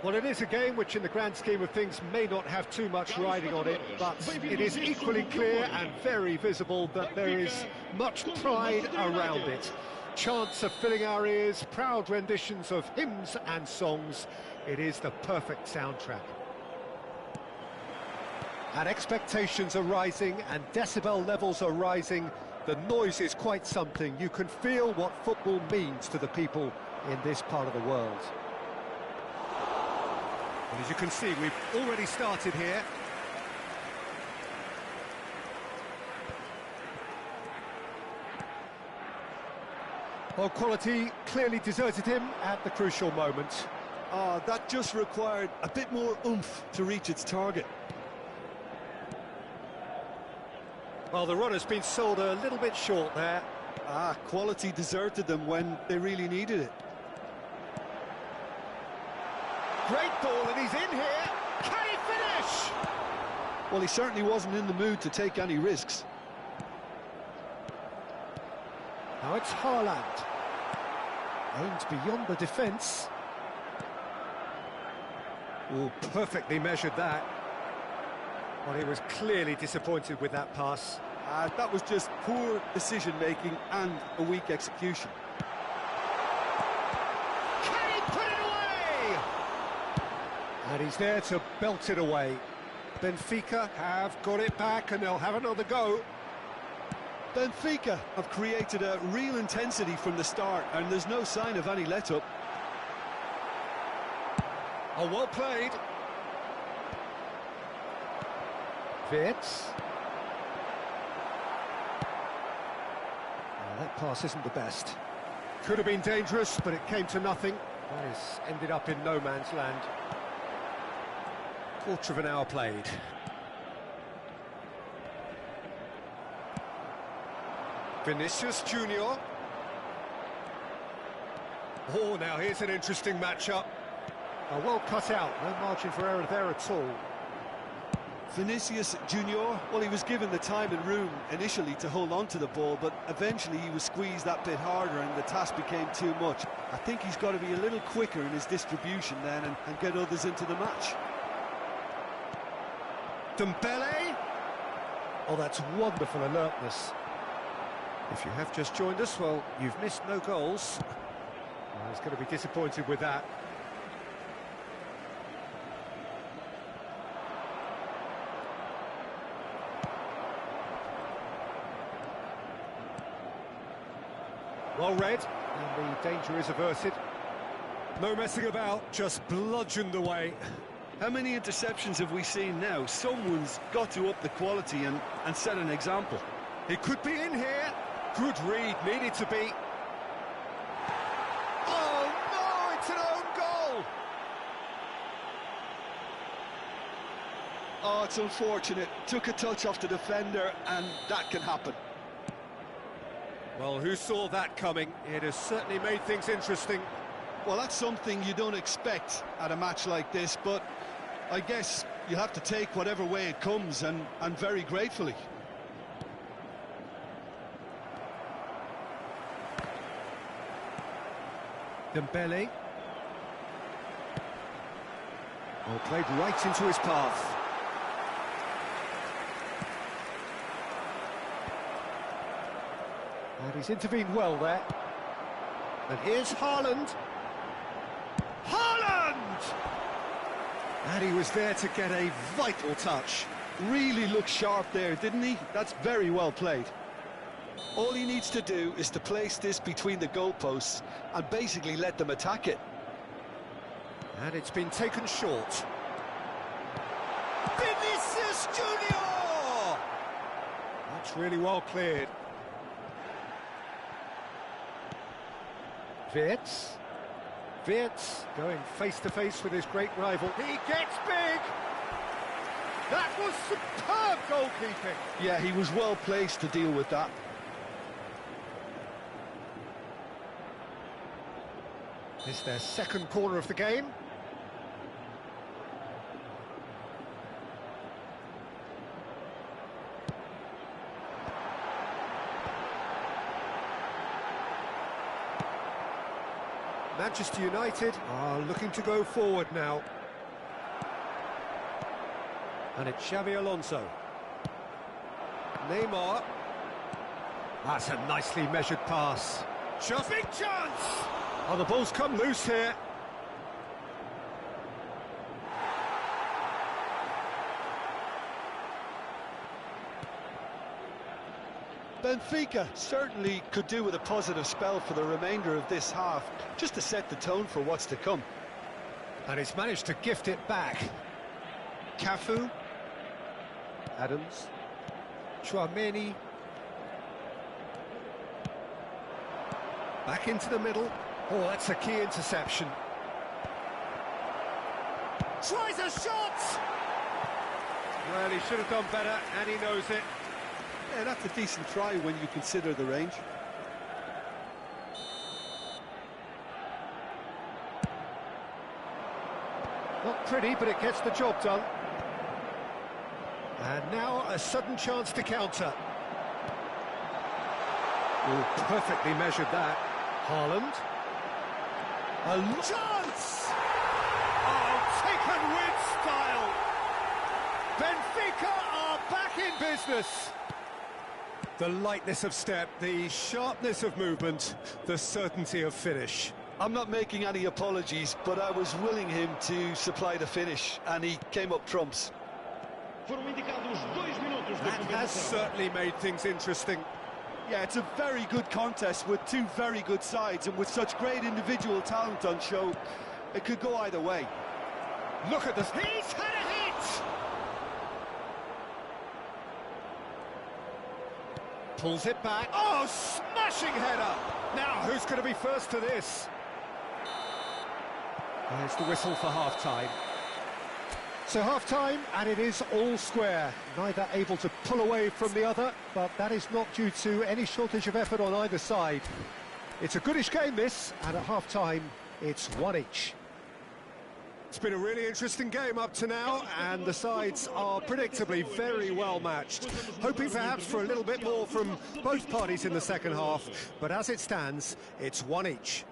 Well, it is a game which, in the grand scheme of things, may not have too much riding on it, but it is equally clear and very visible that there is much pride around it. Chants are filling our ears, proud renditions of hymns and songs. It is the perfect soundtrack. And expectations are rising, and decibel levels are rising. The noise is quite something. You can feel what football means to the people in this part of the world. Well, as you can see, we've already started here. Well, quality clearly deserted him at the crucial moment. That just required a bit more oomph to reach its target. Well, the run has been sold a little bit short there. Quality deserted them when they really needed it. Great ball, and he's in here. Can he finish? Well, he certainly wasn't in the mood to take any risks. Now it's Haaland. Aimed beyond the defence. Oh, perfectly measured that. Well, he was clearly disappointed with that pass. That was just poor decision-making and a weak execution. Can he put it away? And he's there to belt it away. Benfica have got it back, and they'll have another go. Benfica have created a real intensity from the start, and there's no sign of any let-up. Oh, well played. Wirtz. That pass isn't the best. Could have been dangerous, but it came to nothing. That has ended up in no man's land. Quarter of an hour played. Vinicius Junior. Oh, now here's an interesting matchup. Oh, well cut out, no margin for error there at all. Vinicius Junior, well, he was given the time and room initially to hold on to the ball, but eventually he was squeezed that bit harder and the task became too much. I think he's got to be a little quicker in his distribution then and get others into the match. Dembele. Oh, that's wonderful alertness. If you have just joined us, well, you've missed no goals. Well, he's going to be disappointed with that. Well read, and the danger is averted. No messing about, just bludgeoned away. How many interceptions have we seen now? Someone's got to up the quality and set an example. He could be in here. Good read, needed to be. Oh no, it's an own goal! Oh, it's unfortunate. Took a touch off the defender, and that can happen. Well, who saw that coming? It has certainly made things interesting. Well, that's something you don't expect at a match like this, but I guess you have to take whatever way it comes, and very gratefully. Dembele. Oh, played right into his path. And he's intervened well there. And here's Haaland. Haaland! And he was there to get a vital touch. Really looked sharp there, didn't he? That's very well played. All he needs to do is to place this between the goalposts and basically let them attack it. And it's been taken short. Vinicius Junior! That's really well cleared. Wirtz. Wirtz going face-to-face with his great rival. He gets big! That was superb goalkeeping! Yeah, he was well placed to deal with that. This is their second corner of the game. Manchester United are looking to go forward now. And it's Xavi Alonso. Neymar. That's a nicely measured pass. Shot. Big chance! Oh, the ball's come loose here. Benfica certainly could do with a positive spell for the remainder of this half, just to set the tone for what's to come. And he's managed to gift it back. Cafu. Adams. Chouameni. Back into the middle. Oh, that's a key interception. Tries a shot! Well, he should have done better, and he knows it. Yeah, that's a decent try when you consider the range. Not pretty, but it gets the job done. And now a sudden chance to counter. Oh, perfectly measured that. Haaland. A chance! Oh, taken with style. Benfica are back in business. The lightness of step, the sharpness of movement, the certainty of finish. I'm not making any apologies, but I was willing him to supply the finish, and he came up trumps. That has certainly made things interesting. Yeah, it's a very good contest with two very good sides, and with such great individual talent on show, it could go either way. Look at this. He's had a hit! Pulls it back. Oh, smashing header! Now, who's going to be first to this? There's the whistle for half-time. So half-time, and it is all square. Neither able to pull away from the other, but that is not due to any shortage of effort on either side. It's a goodish game, this, and at half-time, it's one each. It's been a really interesting game up to now, and the sides are predictably very well matched. Hoping perhaps for a little bit more from both parties in the second half, but as it stands, it's one each.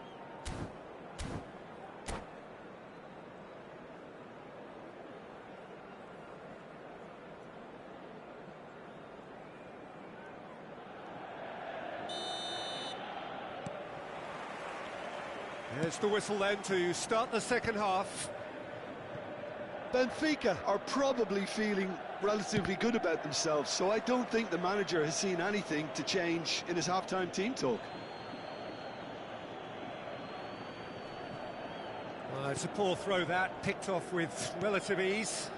There's the whistle then to start the second half. Benfica are probably feeling relatively good about themselves, so I don't think the manager has seen anything to change in his half-time team talk. It's a poor throw that, picked off with relative ease.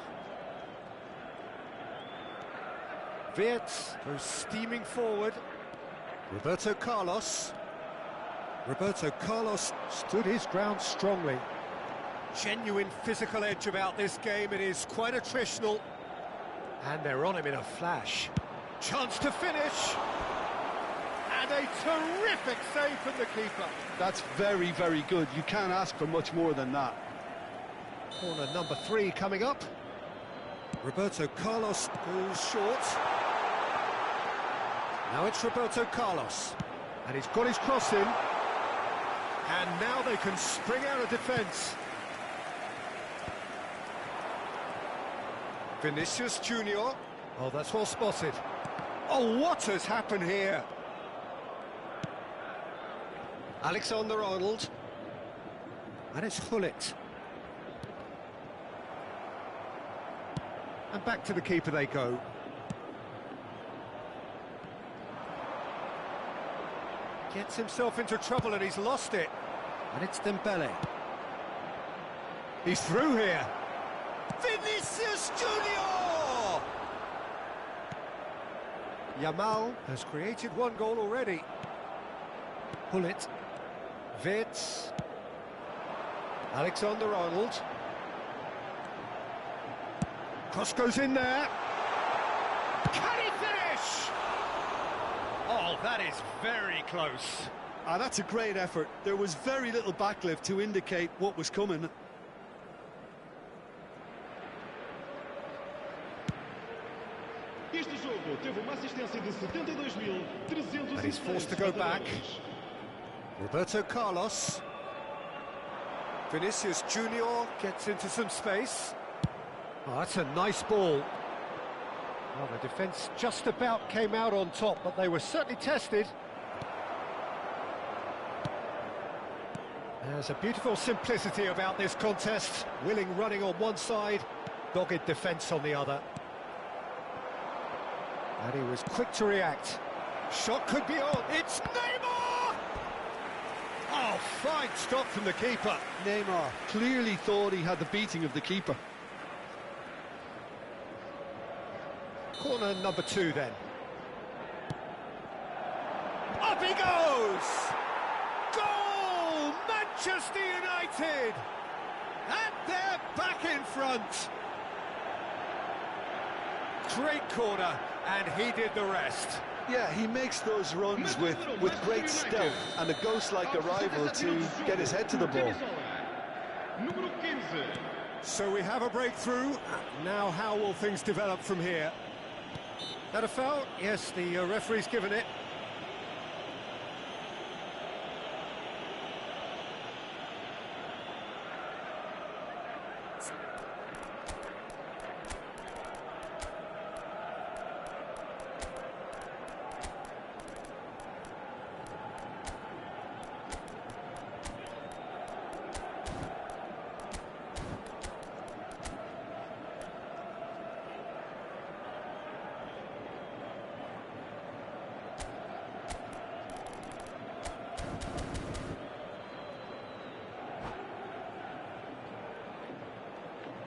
Wirtz goes steaming forward. Roberto Carlos. Roberto Carlos stood his ground strongly. Genuine physical edge about this game. It is quite attritional. And they're on him in a flash. Chance to finish. And a terrific save from the keeper. That's very, very good. You can't ask for much more than that. Corner number 3 coming up. Roberto Carlos goes short. Now it's Roberto Carlos. And he's got his cross in. And now they can spring out of defence. Vinicius Junior. Oh, that's well spotted. Oh, what has happened here? Alexander-Arnold. And it's Gullit. And back to the keeper they go. Gets himself into trouble and he's lost it. And it's Dembele. He's through here. Vinicius Junior! Yamal has created one goal already. Gullit. Wirtz. Alexander-Arnold. Cross goes in there. Can he finish? Oh, that is very close. That's a great effort. There was very little backlift to indicate what was coming. And he's forced to go back. Roberto Carlos. Vinicius Junior gets into some space. Oh, that's a nice ball. Well, the defence just about came out on top, but they were certainly tested. There's a beautiful simplicity about this contest. Willing running on one side, dogged defence on the other. And he was quick to react. Shot could be on. It's Neymar! Oh, fine stop from the keeper. Neymar clearly thought he had the beating of the keeper. Corner number 2 then. Up he goes! Goal! Manchester United! And they're back in front. Great corner, and he did the rest. Yeah, he makes those runs with great stealth and a ghost-like arrival to get his head to the ball. So we have a breakthrough. Now how will things develop from here? That a foul? Yes, the referee's given it.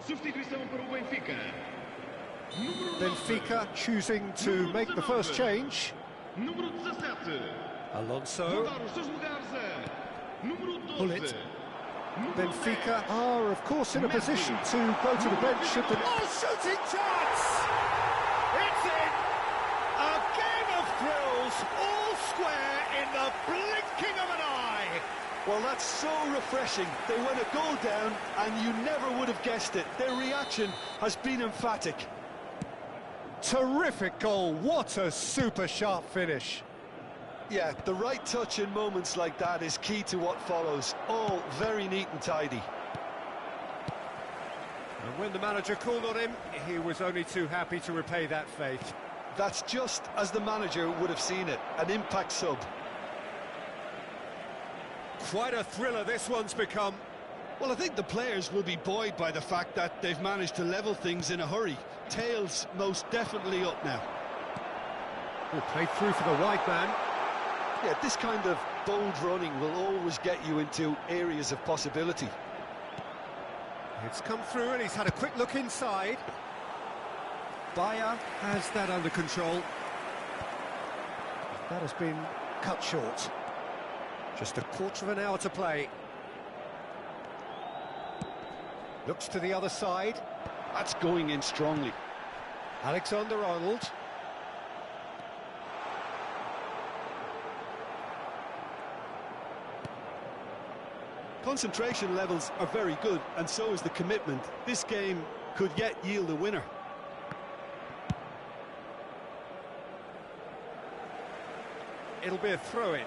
Substituição para o Benfica. Benfica choosing to make the first change. Número 17. Alonso. Dar os seus lugares a número 12. Bullet. Benfica are, of course, in a position to go to the bench should the... Oh, shooting chance! It's in! A game of thrills, all square in the blinking of an eye! Well, that's so refreshing. They went a goal down, and you never would have guessed it. Their reaction has been emphatic. Terrific goal. What a super sharp finish. Yeah, the right touch in moments like that is key to what follows. All very neat and tidy. And when the manager called on him, he was only too happy to repay that faith. That's just as the manager would have seen it, an impact sub. Quite a thriller this one's become. Well, I think the players will be buoyed by the fact that they've managed to level things in a hurry. Tails most definitely up now. Oh, played through for the wide man. Yeah, this kind of bold running will always get you into areas of possibility. It's come through and he's had a quick look inside. Bayer has that under control. That has been cut short. Just a quarter of an hour to play. Looks to the other side. That's going in strongly. Alexander-Arnold. Concentration levels are very good, and so is the commitment. This game could yet yield a winner. It'll be a throw-in.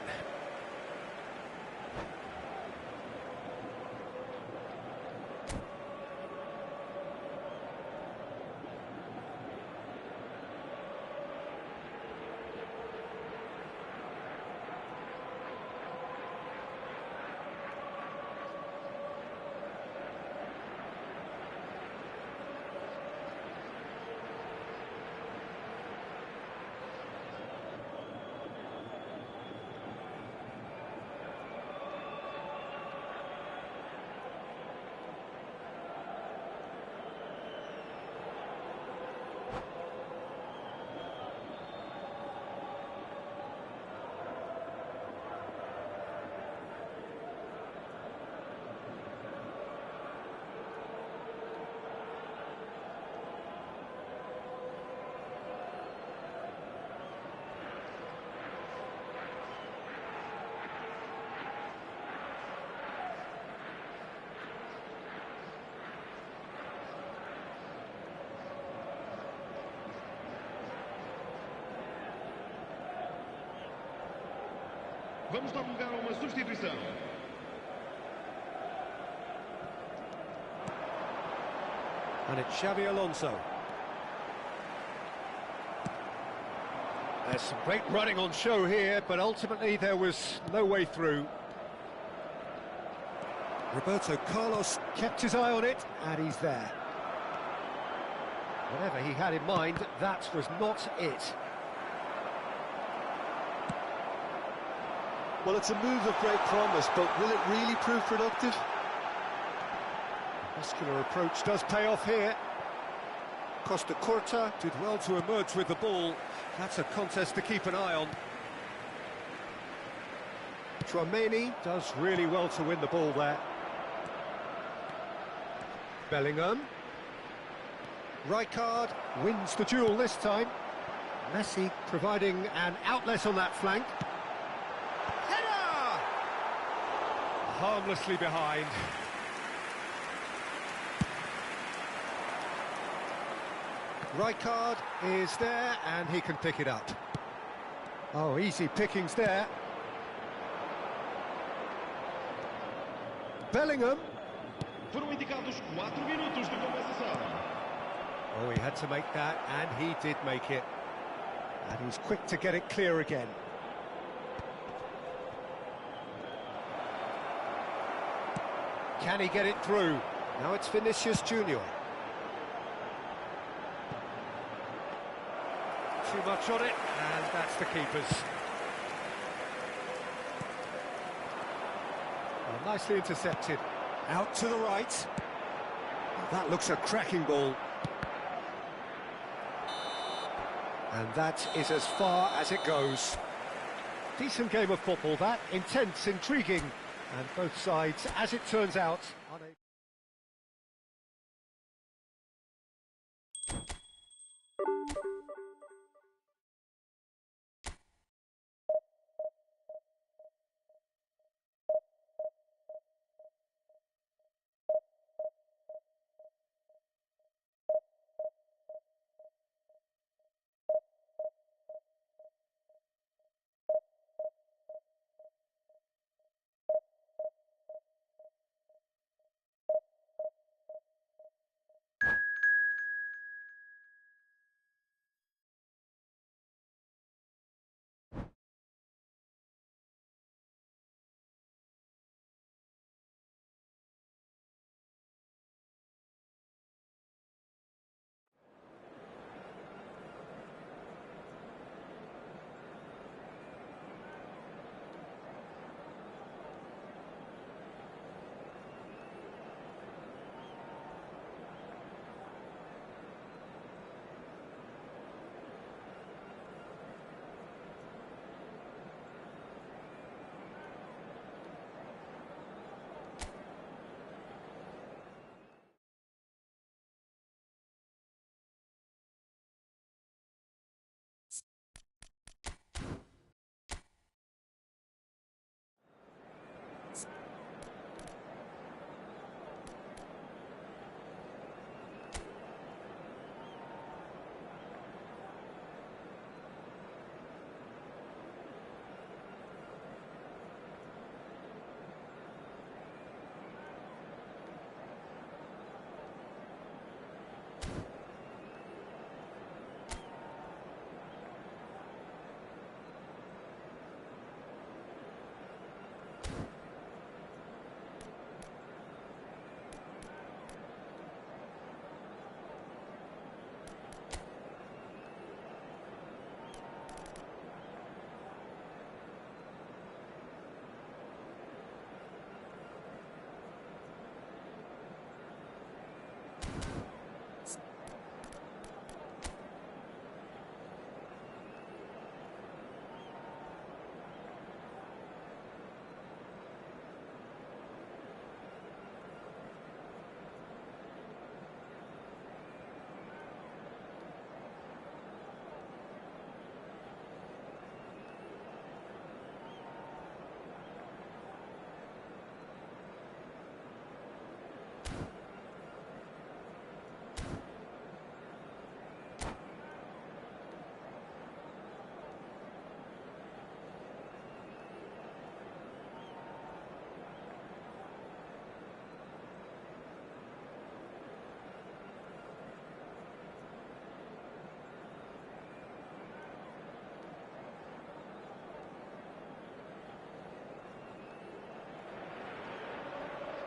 Vamos dar lugar a uma substituição. And it's Xabi Alonso. There's some great running on show here, but ultimately there was no way through. Roberto Carlos kept his eye on it, and he's there. Whatever he had in mind, that was not it. Well, it's a move of great promise, but will it really prove productive? Muscular approach does pay off here. Costa Curta did well to emerge with the ball. That's a contest to keep an eye on. Tchouaméni does really well to win the ball there. Bellingham. Rijkaard wins the duel this time. Messi providing an outlet on that flank. Header! Harmlessly behind. Rijkaard is there, and he can pick it up. Oh, easy pickings there. Bellingham. Foram indicados 4 minutos de compensação. Oh, he had to make that, and he did make it. And he's quick to get it clear again. Can he get it through? Now it's Vinicius Junior. Too much on it, and that's the keeper's. Well, nicely intercepted. Out to the right. That looks a cracking ball. And that is as far as it goes. Decent game of football, that. Intense, intriguing. And both sides, as it turns out, unable.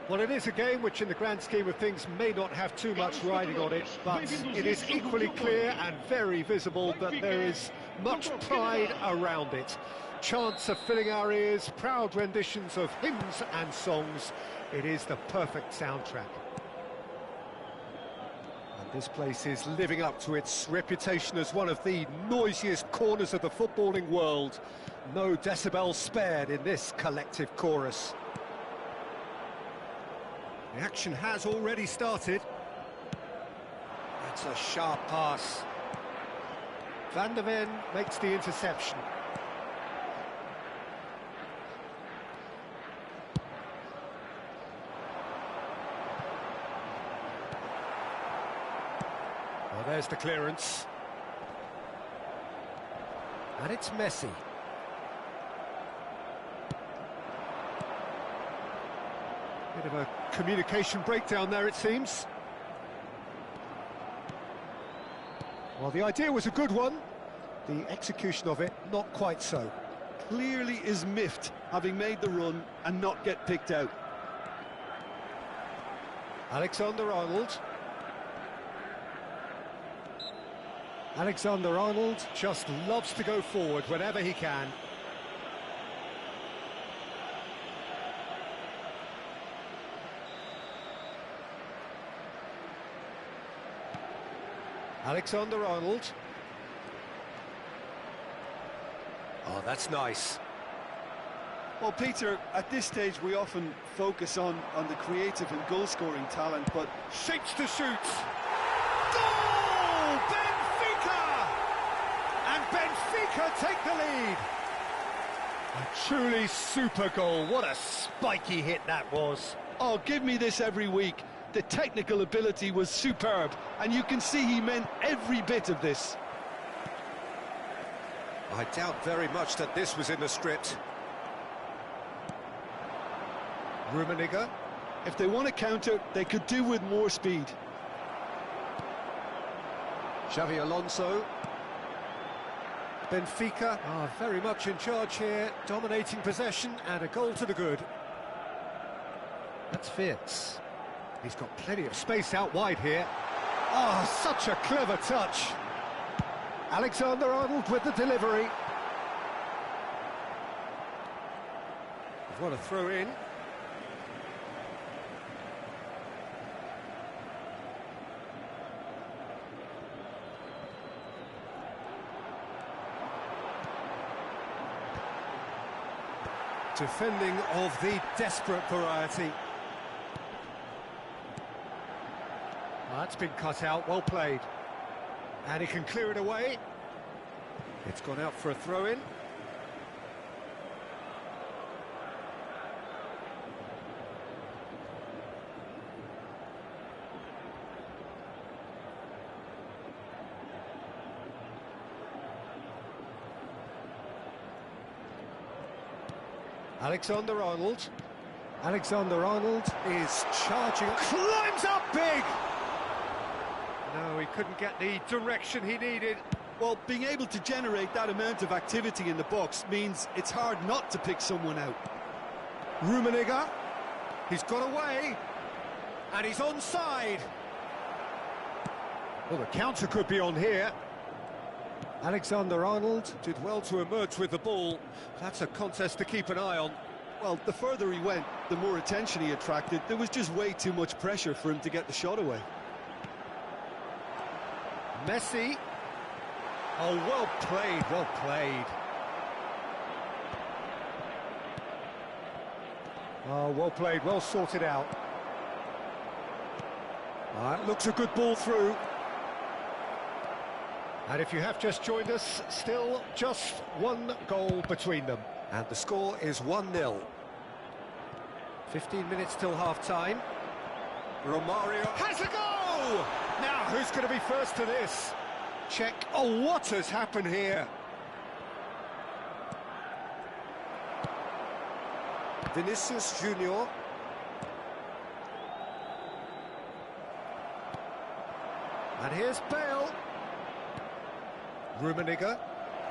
Well, it is a game which in the grand scheme of things may not have too much riding on it, but it is equally clear and very visible that there is much pride around it. Chants are filling our ears, proud renditions of hymns and songs. It is the perfect soundtrack. And this place is living up to its reputation as one of the noisiest corners of the footballing world. No decibels spared in this collective chorus. The action has already started. That's a sharp pass. Van der Ven makes the interception. Well, there's the clearance. And it's Messi. Bit of a communication breakdown there, it seems. Well, the idea was a good one. The execution of it, not quite so. Clearly is miffed, having made the run and not get picked out. Alexander-Arnold. Alexander-Arnold just loves to go forward whenever he can. Alexander-Arnold. Oh, that's nice. Well, Peter, at this stage we often focus on the creative and goal-scoring talent, but... Shapes to shoot! Goal! Benfica! And Benfica take the lead! A truly super goal. What a spiky hit that was. Oh, give me this every week. The technical ability was superb, and you can see he meant every bit of this. I doubt very much that this was in the script. Rummenigge. If they want to counter, they could do with more speed. Xavi Alonso. Benfica are very much in charge here, dominating possession and a goal to the good. That's Fierce. He's got plenty of space out wide here. Oh, such a clever touch. Alexander-Arnold with the delivery. What a throw in. Defending of the desperate variety. Well, that's been cut out, well played. And he can clear it away. It's gone out for a throw-in. Alexander-Arnold. Alexander-Arnold is charging. Climbs up big! No, he couldn't get the direction he needed. Well, being able to generate that amount of activity in the box means it's hard not to pick someone out. Rummenigge. He's got away. And he's onside. Well, the counter could be on here. Alexander-Arnold did well to emerge with the ball. That's a contest to keep an eye on. Well, the further he went, the more attention he attracted. There was just way too much pressure for him to get the shot away. Messi. Oh, well played, well played. Oh, well played, well sorted out. That looks a good ball through. And if you have just joined us, still just one goal between them. And the score is 1-0. 15 minutes till half-time. Romario has a goal! Now, who's going to be first to this? Check. Oh, what has happened here? Vinicius Junior. And here's Bale. Rummenigge.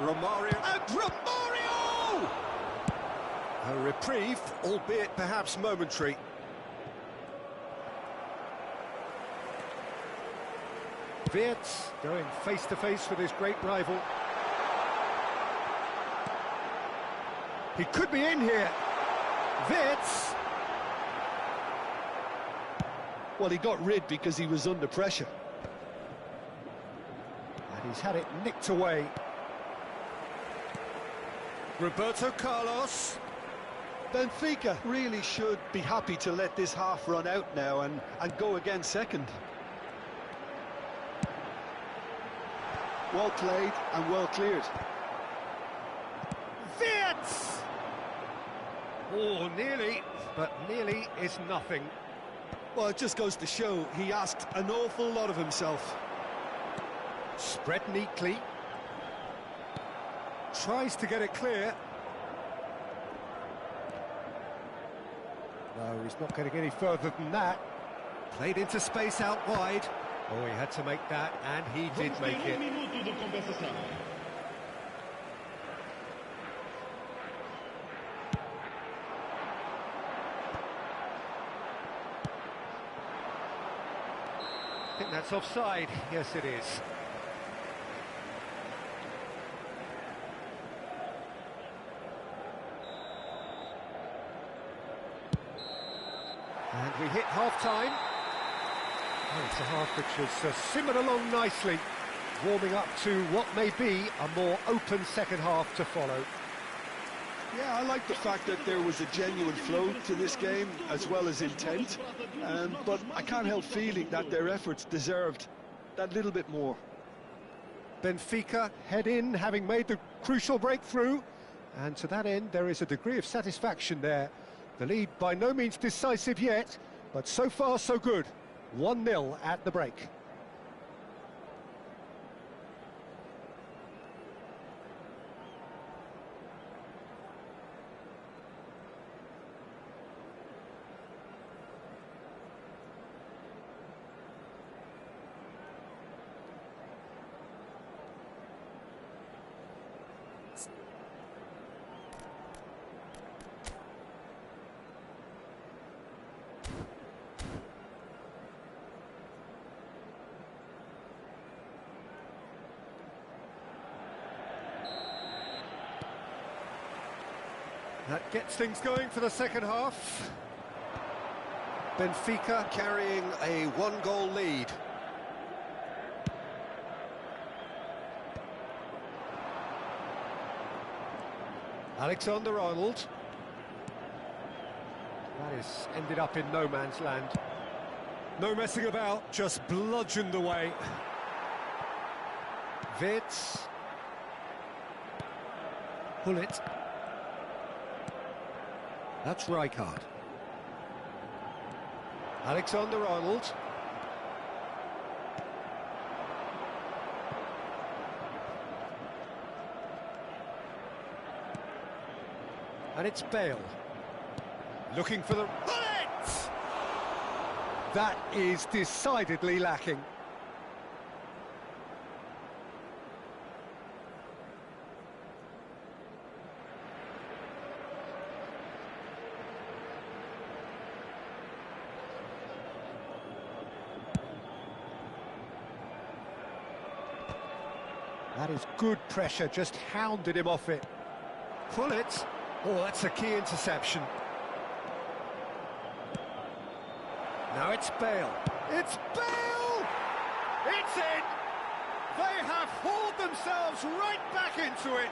Romario. And Romario! A reprieve, albeit perhaps momentary. Wirtz going face-to-face with his great rival. He could be in here. Wirtz. Well, he got rid because he was under pressure. And he's had it nicked away. Roberto Carlos. Benfica really should be happy to let this half run out now and go again second. Well played and well cleared. Wirtz! Oh, nearly, but nearly is nothing. Well, it just goes to show he asked an awful lot of himself. Spread neatly. Tries to get it clear. No, he's not getting any further than that. Played into space out wide. Oh, he had to make that, and he did make it. I think that's offside. Yes, it is. And we hit half-time. Oh, it's a half which has simmered along nicely, warming up to what may be a more open second half to follow. Yeah, I like the fact that there was a genuine flow to this game as well as intent, but I can't help feeling that their efforts deserved that little bit more. Benfica head in, having made the crucial breakthrough, and to that end there is a degree of satisfaction there. The lead by no means decisive yet, but so far so good. 1-0 at the break. That gets things going for the second half. Benfica carrying a one-goal lead. Alexander-Arnold. That is ended up in no man's land. No messing about, just bludgeoned away. Wirtz. Pull it. That's Rijkaard. Alexander-Arnold. And it's Bale. Looking for the... bullet! That is decidedly lacking. That is good pressure, just hounded him off it. Pull it. Oh, that's a key interception. Now it's Bale. It's Bale! It's in! They have hauled themselves right back into it.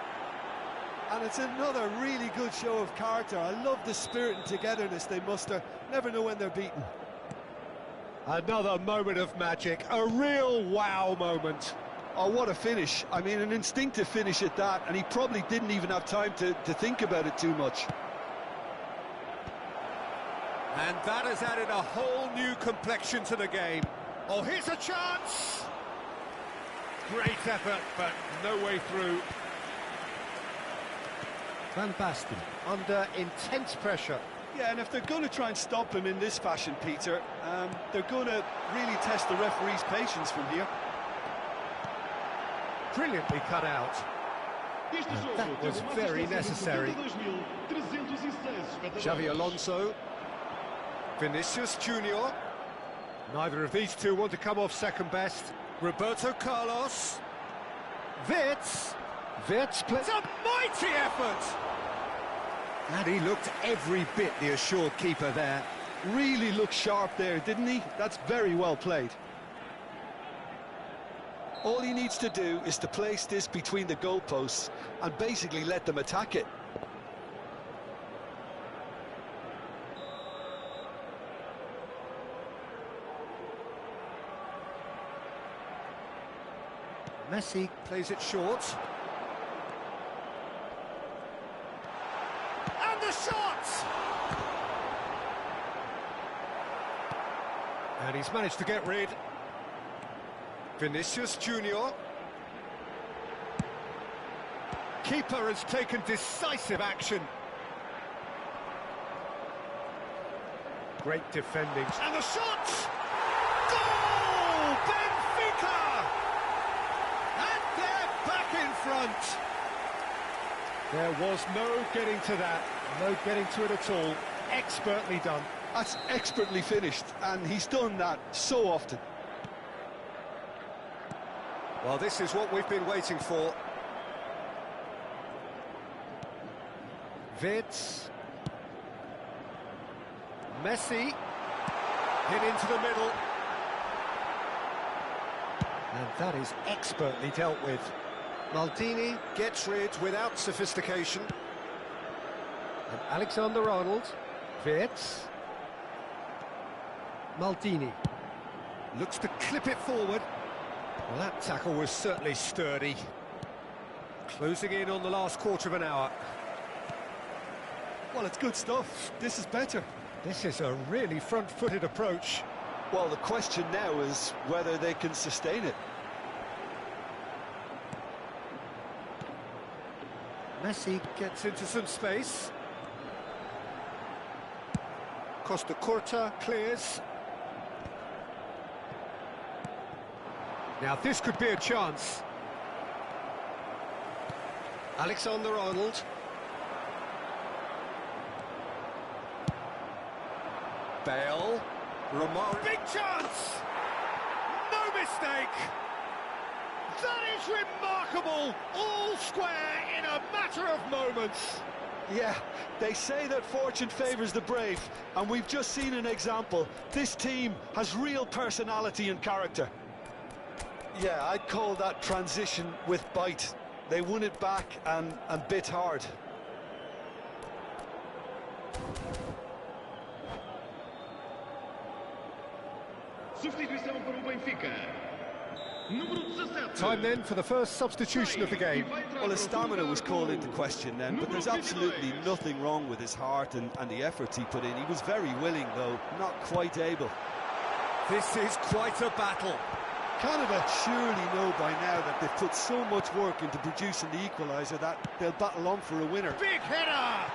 And it's another really good show of character. I love the spirit and togetherness they muster. Never know when they're beaten. Another moment of magic, a real wow moment. Oh, what a finish. I mean, an instinctive finish at that, and he probably didn't even have time to think about it too much. And that has added a whole new complexion to the game. Oh, here's a chance! Great effort, but no way through. Van Basten under intense pressure. Yeah, and if they're going to try and stop him in this fashion, Peter, they're going to really test the referee's patience from here. Brilliantly cut out. And that was very necessary. Xavi Alonso. Vinicius Junior. Neither of these two want to come off second best. Roberto Carlos. Wirtz. Wirtz plays a mighty effort! And he looked every bit the assured keeper there. Really looked sharp there, didn't he? That's very well played. All he needs to do is to place this between the goalposts and basically let them attack it. Messi plays it short. And the shot! And he's managed to get rid. Vinicius Junior. Keeper has taken decisive action. Great defending. And the shot! Goal! Benfica! And they're back in front. There was no getting to that. No getting to it at all. Expertly done. That's expertly finished, and he's done that so often. Well, this is what we've been waiting for. Wirtz. Messi. Hit into the middle. And that is expertly dealt with. Maldini gets rid without sophistication. And Alexander-Arnold. Wirtz. Maldini. Looks to clip it forward. Well, that tackle was certainly sturdy. Closing in on the last quarter of an hour. Well, it's good stuff. This is better. This is a really front-footed approach. Well, the question now is whether they can sustain it. Messi gets into some space. Costa Curta clears. Now this could be a chance. Alexander-Arnold. Bale. Romario. Big chance! No mistake! That is remarkable! All square in a matter of moments. Yeah, they say that fortune favours the brave, and we've just seen an example. This team has real personality and character. Yeah, I'd call that transition with bite. They won it back and bit hard. Substituição para o Benfica. Número 17. Time then for the first substitution of the game. Well, his stamina was called into question then, but there's absolutely nothing wrong with his heart and the efforts he put in. He was very willing, though, not quite able. This is quite a battle. Canada surely know by now that they've put so much work into producing the equaliser that they'll battle on for a winner. Big header!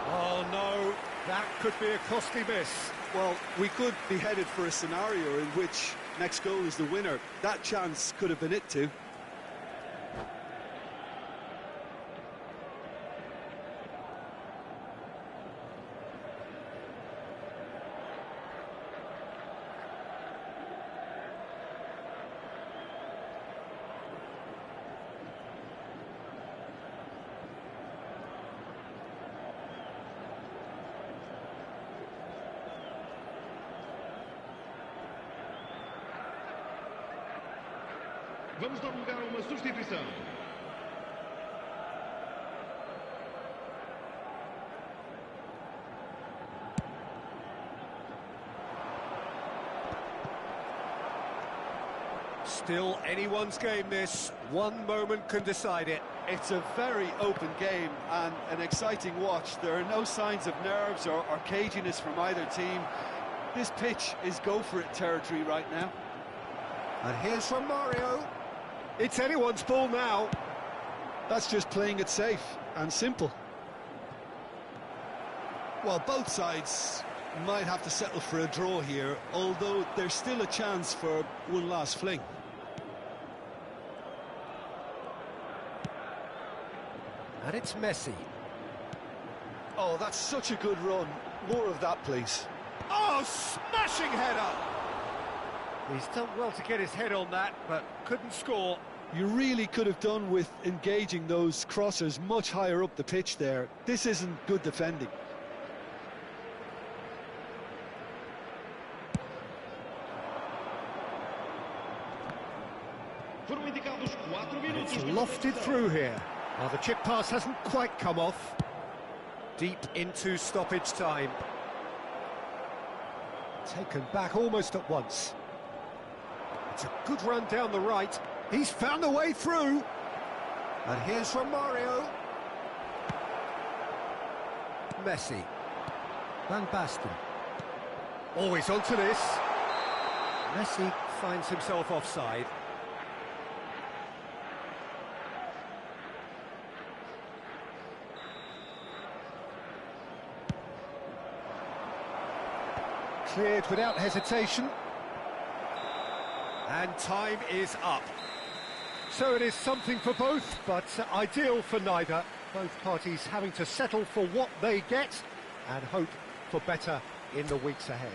Oh no, that could be a costly miss. Well, we could be headed for a scenario in which next goal is the winner. That chance could have been it too. Vamos dar lugar a uma substituição. Still anyone's game this. One moment can decide it. It's a very open game and an exciting watch. There are no signs of nerves or caginess from either team. This pitch is go-for-it territory right now. And here's Romario. It's anyone's ball now. That's just playing it safe and simple. Well, both sides might have to settle for a draw here, although there's still a chance for one last fling. And it's Messi. Oh, that's such a good run. More of that, please. Oh, smashing header! He's done well to get his head on that, but couldn't score. You really could have done with engaging those crossers much higher up the pitch there. This isn't good defending. It's lofted through here. Well, the chip pass hasn't quite come off. Deep into stoppage time. Taken back almost at once. It's a good run down the right. He's found a way through. And here's Romario. Messi. Van Basten. Always onto this. Messi finds himself offside. Cleared without hesitation. And time is up. So it is something for both, but ideal for neither. Both parties having to settle for what they get and hope for better in the weeks ahead.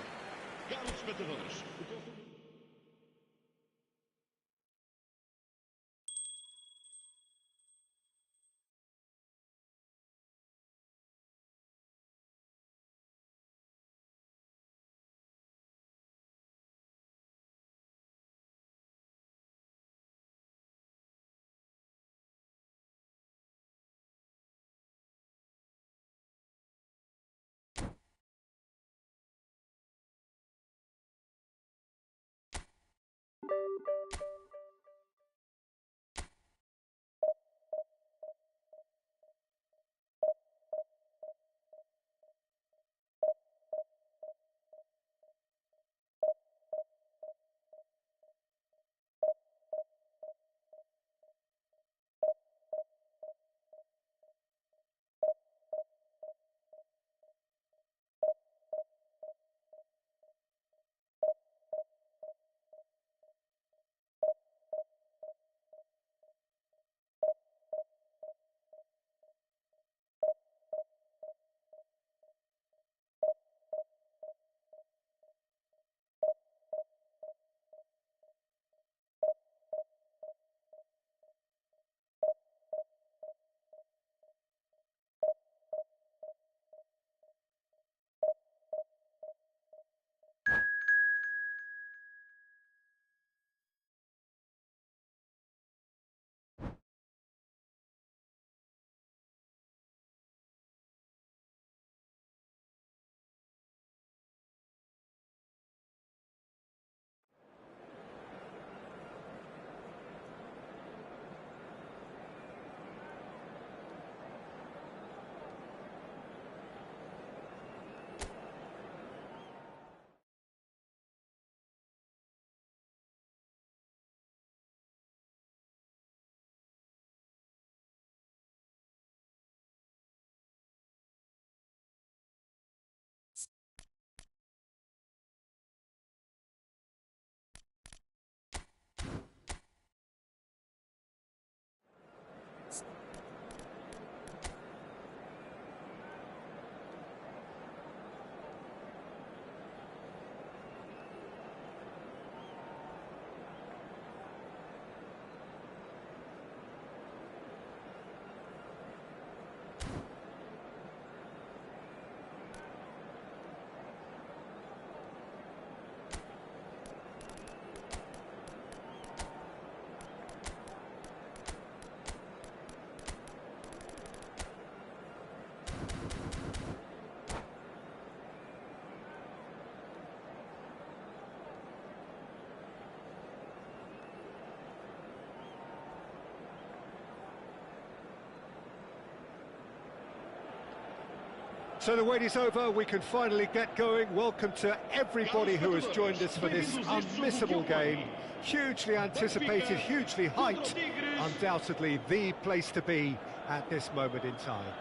So the wait is over, we can finally get going. Welcome to everybody who has joined us for this unmissable game. Hugely anticipated, hugely hyped. Undoubtedly the place to be at this moment in time.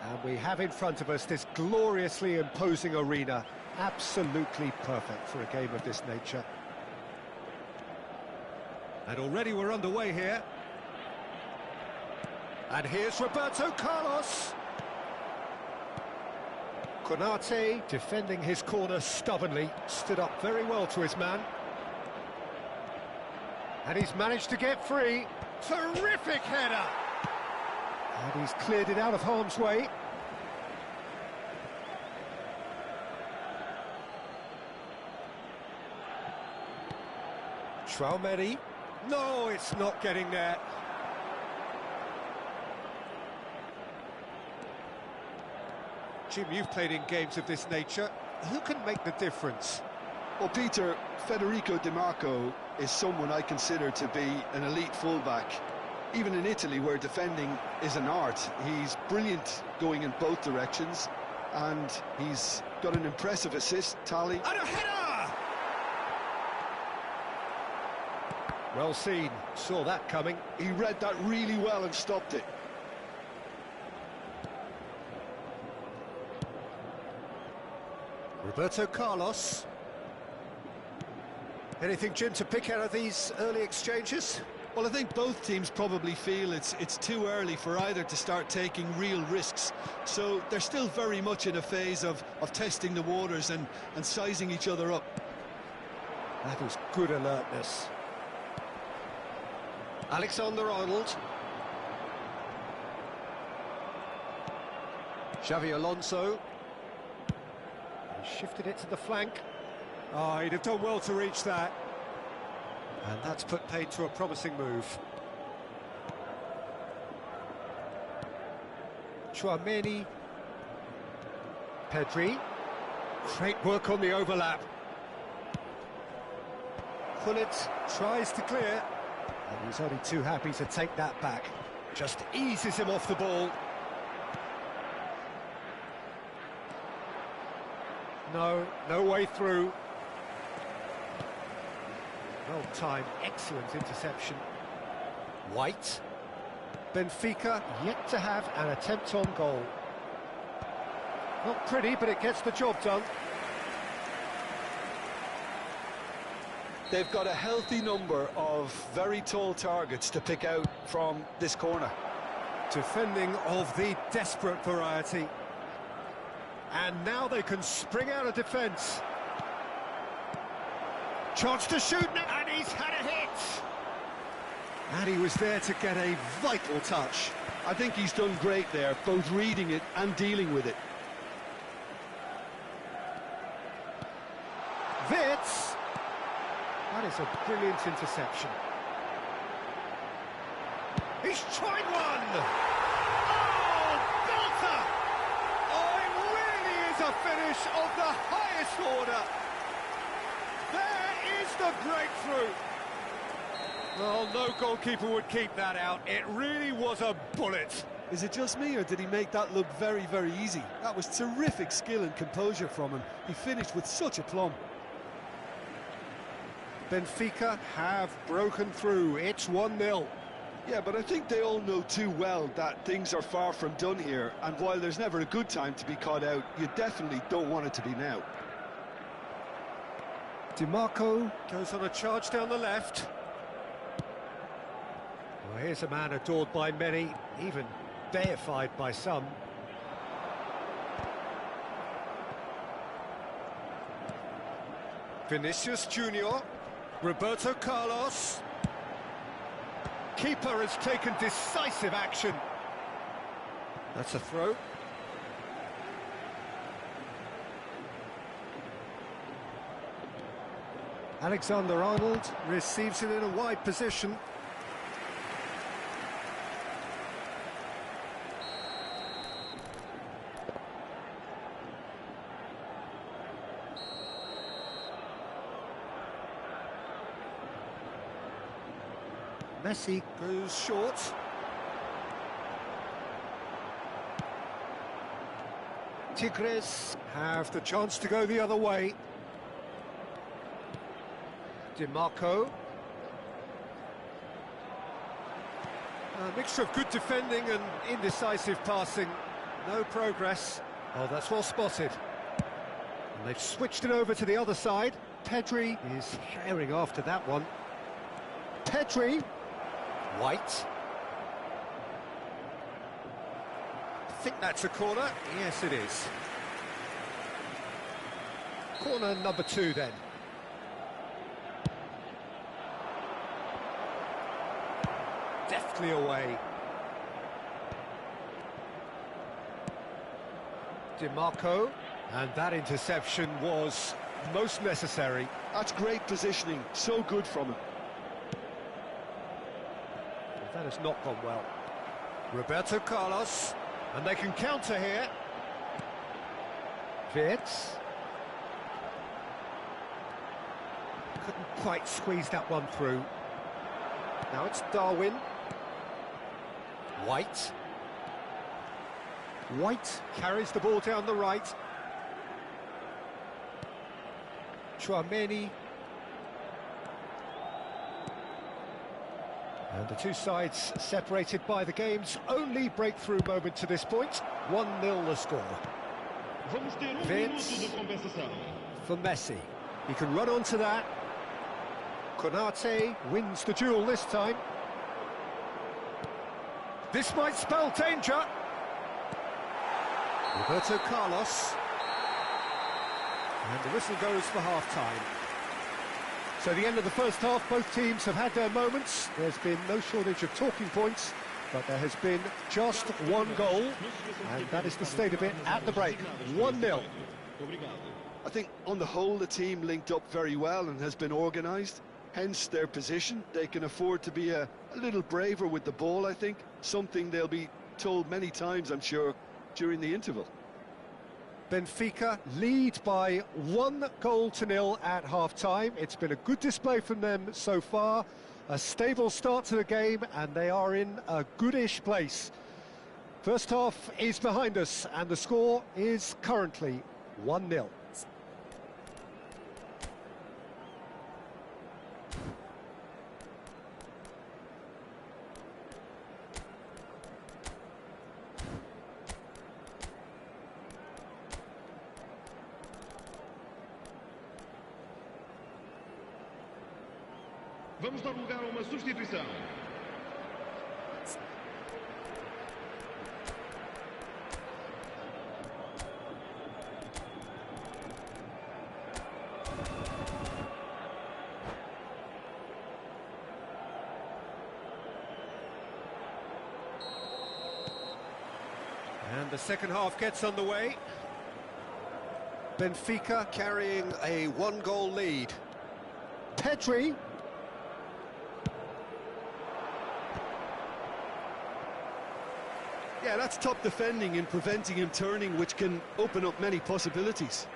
And we have in front of us this gloriously imposing arena. Absolutely perfect for a game of this nature. And already we're underway here. And here's Roberto Carlos. Konate defending his corner stubbornly, stood up very well to his man. And he's managed to get free. Terrific header! And he's cleared it out of harm's way. Traumeri. No, it's not getting there. Jim, you've played in games of this nature. Who can make the difference? Well, Peter, Federico Di Marco is someone I consider to be an elite fullback. Even in Italy, where defending is an art, he's brilliant going in both directions, and he's got an impressive assist tally. And a header! Well seen, saw that coming. He read that really well and stopped it. Roberto Carlos. Anything, Jim, to pick out of these early exchanges? Well, I think both teams probably feel it's too early for either to start taking real risks. So they're still very much in a phase of testing the waters and sizing each other up. That was good alertness. Alexander-Arnold. Xavi Alonso. He shifted it to the flank. Oh, he'd have done well to reach that. And that's put paid to a promising move. Tchouameni. Pedri. Great work on the overlap. Gullit tries to clear. And he's only too happy to take that back. Just eases him off the ball. No way through. Well-timed, excellent interception. White. Benfica yet to have an attempt on goal. Not pretty, but it gets the job done. They've got a healthy number of very tall targets to pick out from this corner. Defending of the desperate variety. And now they can spring out of defence. Chance to shoot, and he's had a hit! And he was there to get a vital touch. I think he's done great there, both reading it and dealing with it. Wits! That is a brilliant interception. He's tried one! Oh, belter! Oh, it really is a finish of the highest order. There is the breakthrough. Well, no goalkeeper would keep that out. It really was a bullet. Is it just me, or did he make that look very, very easy? That was terrific skill and composure from him. He finished with such aplomb. Benfica have broken through. It's 1-0. Yeah, but I think they all know too well that things are far from done here, and while there's never a good time to be caught out, you definitely don't want it to be now. Di Marco goes on a charge down the left. Well, here's a man adored by many, even deified by some. Vinicius Junior, Roberto Carlos. Keeper has taken decisive action. That's a throw. Alexander-Arnold receives it in a wide position. Messi goes short. Tigres have the chance to go the other way. Di Marco. A mixture of good defending and indecisive passing. No progress. Oh, that's well spotted. And they've switched it over to the other side. Pedri is herring after that one. Pedri. White. I think that's a corner. Yes, it is. Corner number 2 then. Deftly away. DiMarco, and that interception was most necessary. That's great positioning, so good from him. That has not gone well. Roberto Carlos, and they can counter here. Wirtz. Couldn't quite squeeze that one through. Now it's Darwin. White. White carries the ball down the right. Chouameni. And the two sides separated by the game's only breakthrough moment to this point. 1-0 the score. Wirtz for Messi. He can run onto that. Konate wins the duel this time. This might spell danger. Roberto Carlos. And the whistle goes for half-time. So the end of the first half, both teams have had their moments. There's been no shortage of talking points, but there has been just one goal, and that is the state of it at the break. 1-0. I think on the whole the team linked up very well and has been organised, hence their position. They can afford to be a little braver with the ball, I think, something they'll be told many times, I'm sure, during the interval. Benfica lead by 1-0 at half-time. It's been a good display from them so far, a stable start to the game, and they are in a goodish place. First half is behind us, and the score is currently 1-0. Vamos dar lugar a uma substituição. And the second half gets underway. Benfica carrying a 1-goal lead. Pedri. Yeah, that's top defending and preventing him turning, which can open up many possibilities.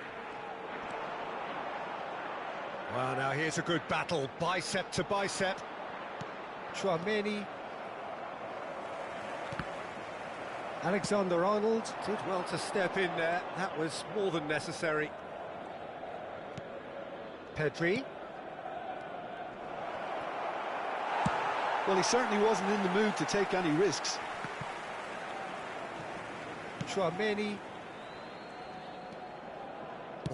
Well, now here's a good battle, bicep to bicep. Chouameni. Alexander-Arnold did well to step in there. That was more than necessary. Pedri. Well, he certainly wasn't in the mood to take any risks. Chouameni.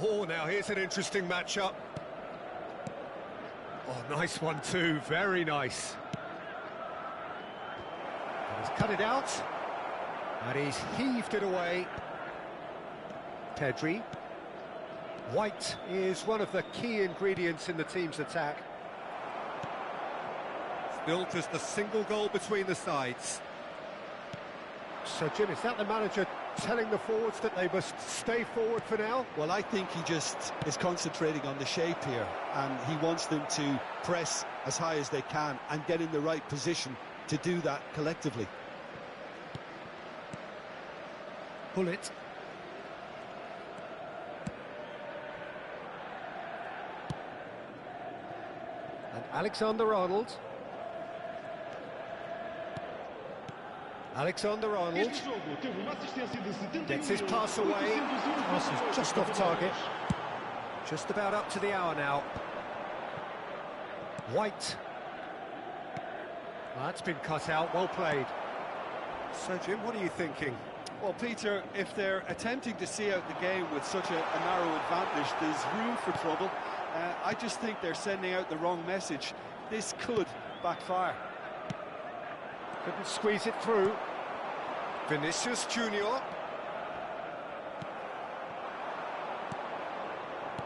Oh, now here's an interesting matchup. Oh, nice one too, very nice. And he's cut it out, and he's heaved it away. Pedri. White is one of the key ingredients in the team's attack. Still just a single goal between the sides. So, Jim, is that the manager telling the forwards that they must stay forward for now? Well, I think he just is concentrating on the shape here, and he wants them to press as high as they can and get in the right position to do that collectively. Bullet. And Alexander-Arnold. Alexander-Arnold gets his pass away. Pass is just off target. Just about up to the hour now. White. Well, that's been cut out, well played. So, Jim, what are you thinking? Well, Peter, if they're attempting to see out the game with such a narrow advantage, there's room for trouble. I just think they're sending out the wrong message. This could backfire. Couldn't squeeze it through. Vinicius Junior.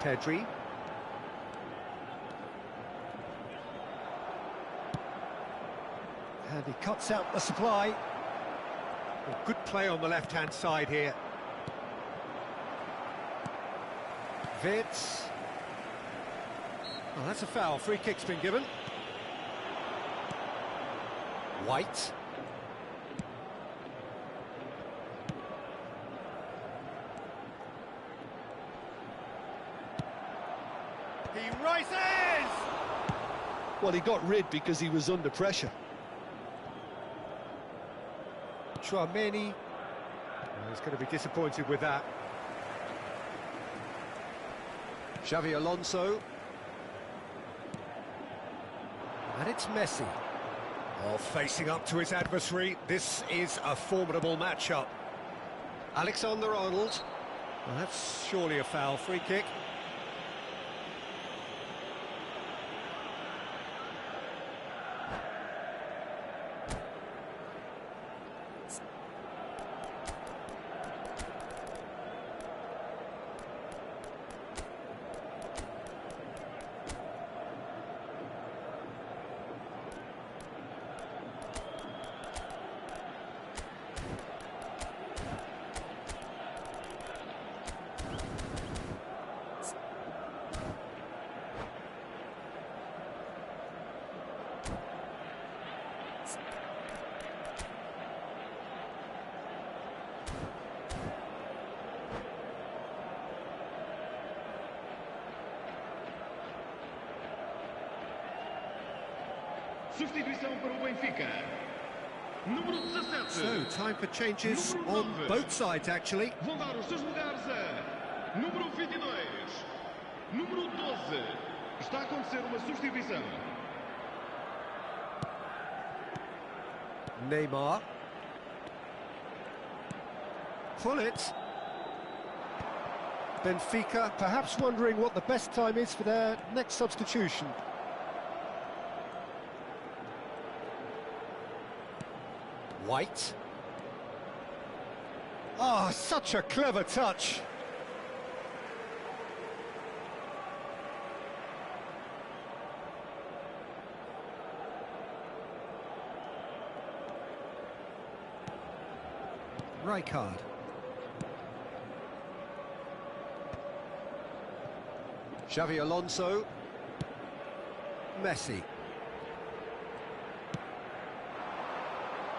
Pedri. And he cuts out the supply. Well, good play on the left-hand side here. Vitz. Well, that's a foul. Free kick's been given. White. He rises! Well, he got rid because he was under pressure. Tchouameni. He's going to be disappointed with that. Xavi Alonso. And it's Messi. Oh, facing up to his adversary. This is a formidable matchup. Alexander-Arnold. Well, that's surely a foul. Free kick. Substituição para o Benfica. Número 17. So, time for changes on both sides, actually. Vão dar os seus lugares a número 22, número 12. Está a acontecer uma substituição. Neymar. Pull it. Benfica perhaps wondering what the best time is for their next substitution. White. Ah, such a clever touch. Rijkaard. Xavi Alonso. Messi.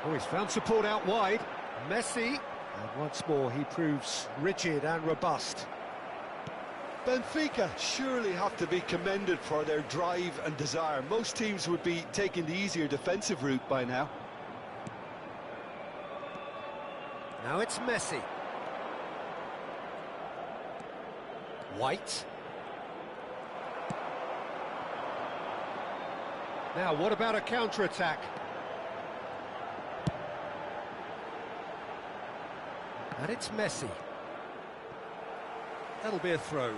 Oh, he's found support out wide. Messi. And once more, he proves rigid and robust. Benfica surely have to be commended for their drive and desire. Most teams would be taking the easier defensive route by now. Now it's Messi. White. Now, what about a counter-attack? And it's Messi. That'll be a throw.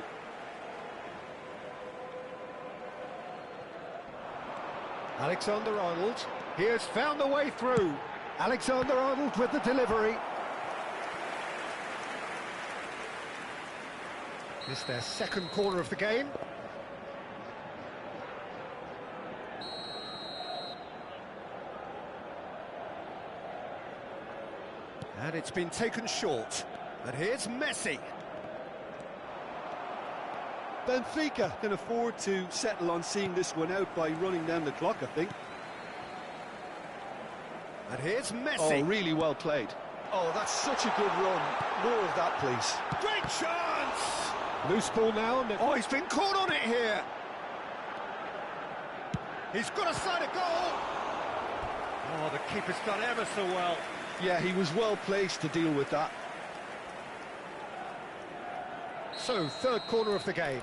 Alexander-Arnold. He has found the way through. Alexander-Arnold with the delivery. It's their second corner of the game. And it's been taken short. And here's Messi. Benfica can afford to settle on seeing this one out by running down the clock, I think. And here's Messi. Oh, really well played. Oh, that's such a good run. More of that, please. Great chance! Loose ball now. Oh, he's been caught on it here. He's got a side of goal. Oh, the keeper's done ever so well. Yeah, he was well placed to deal with that. So, third corner of the game.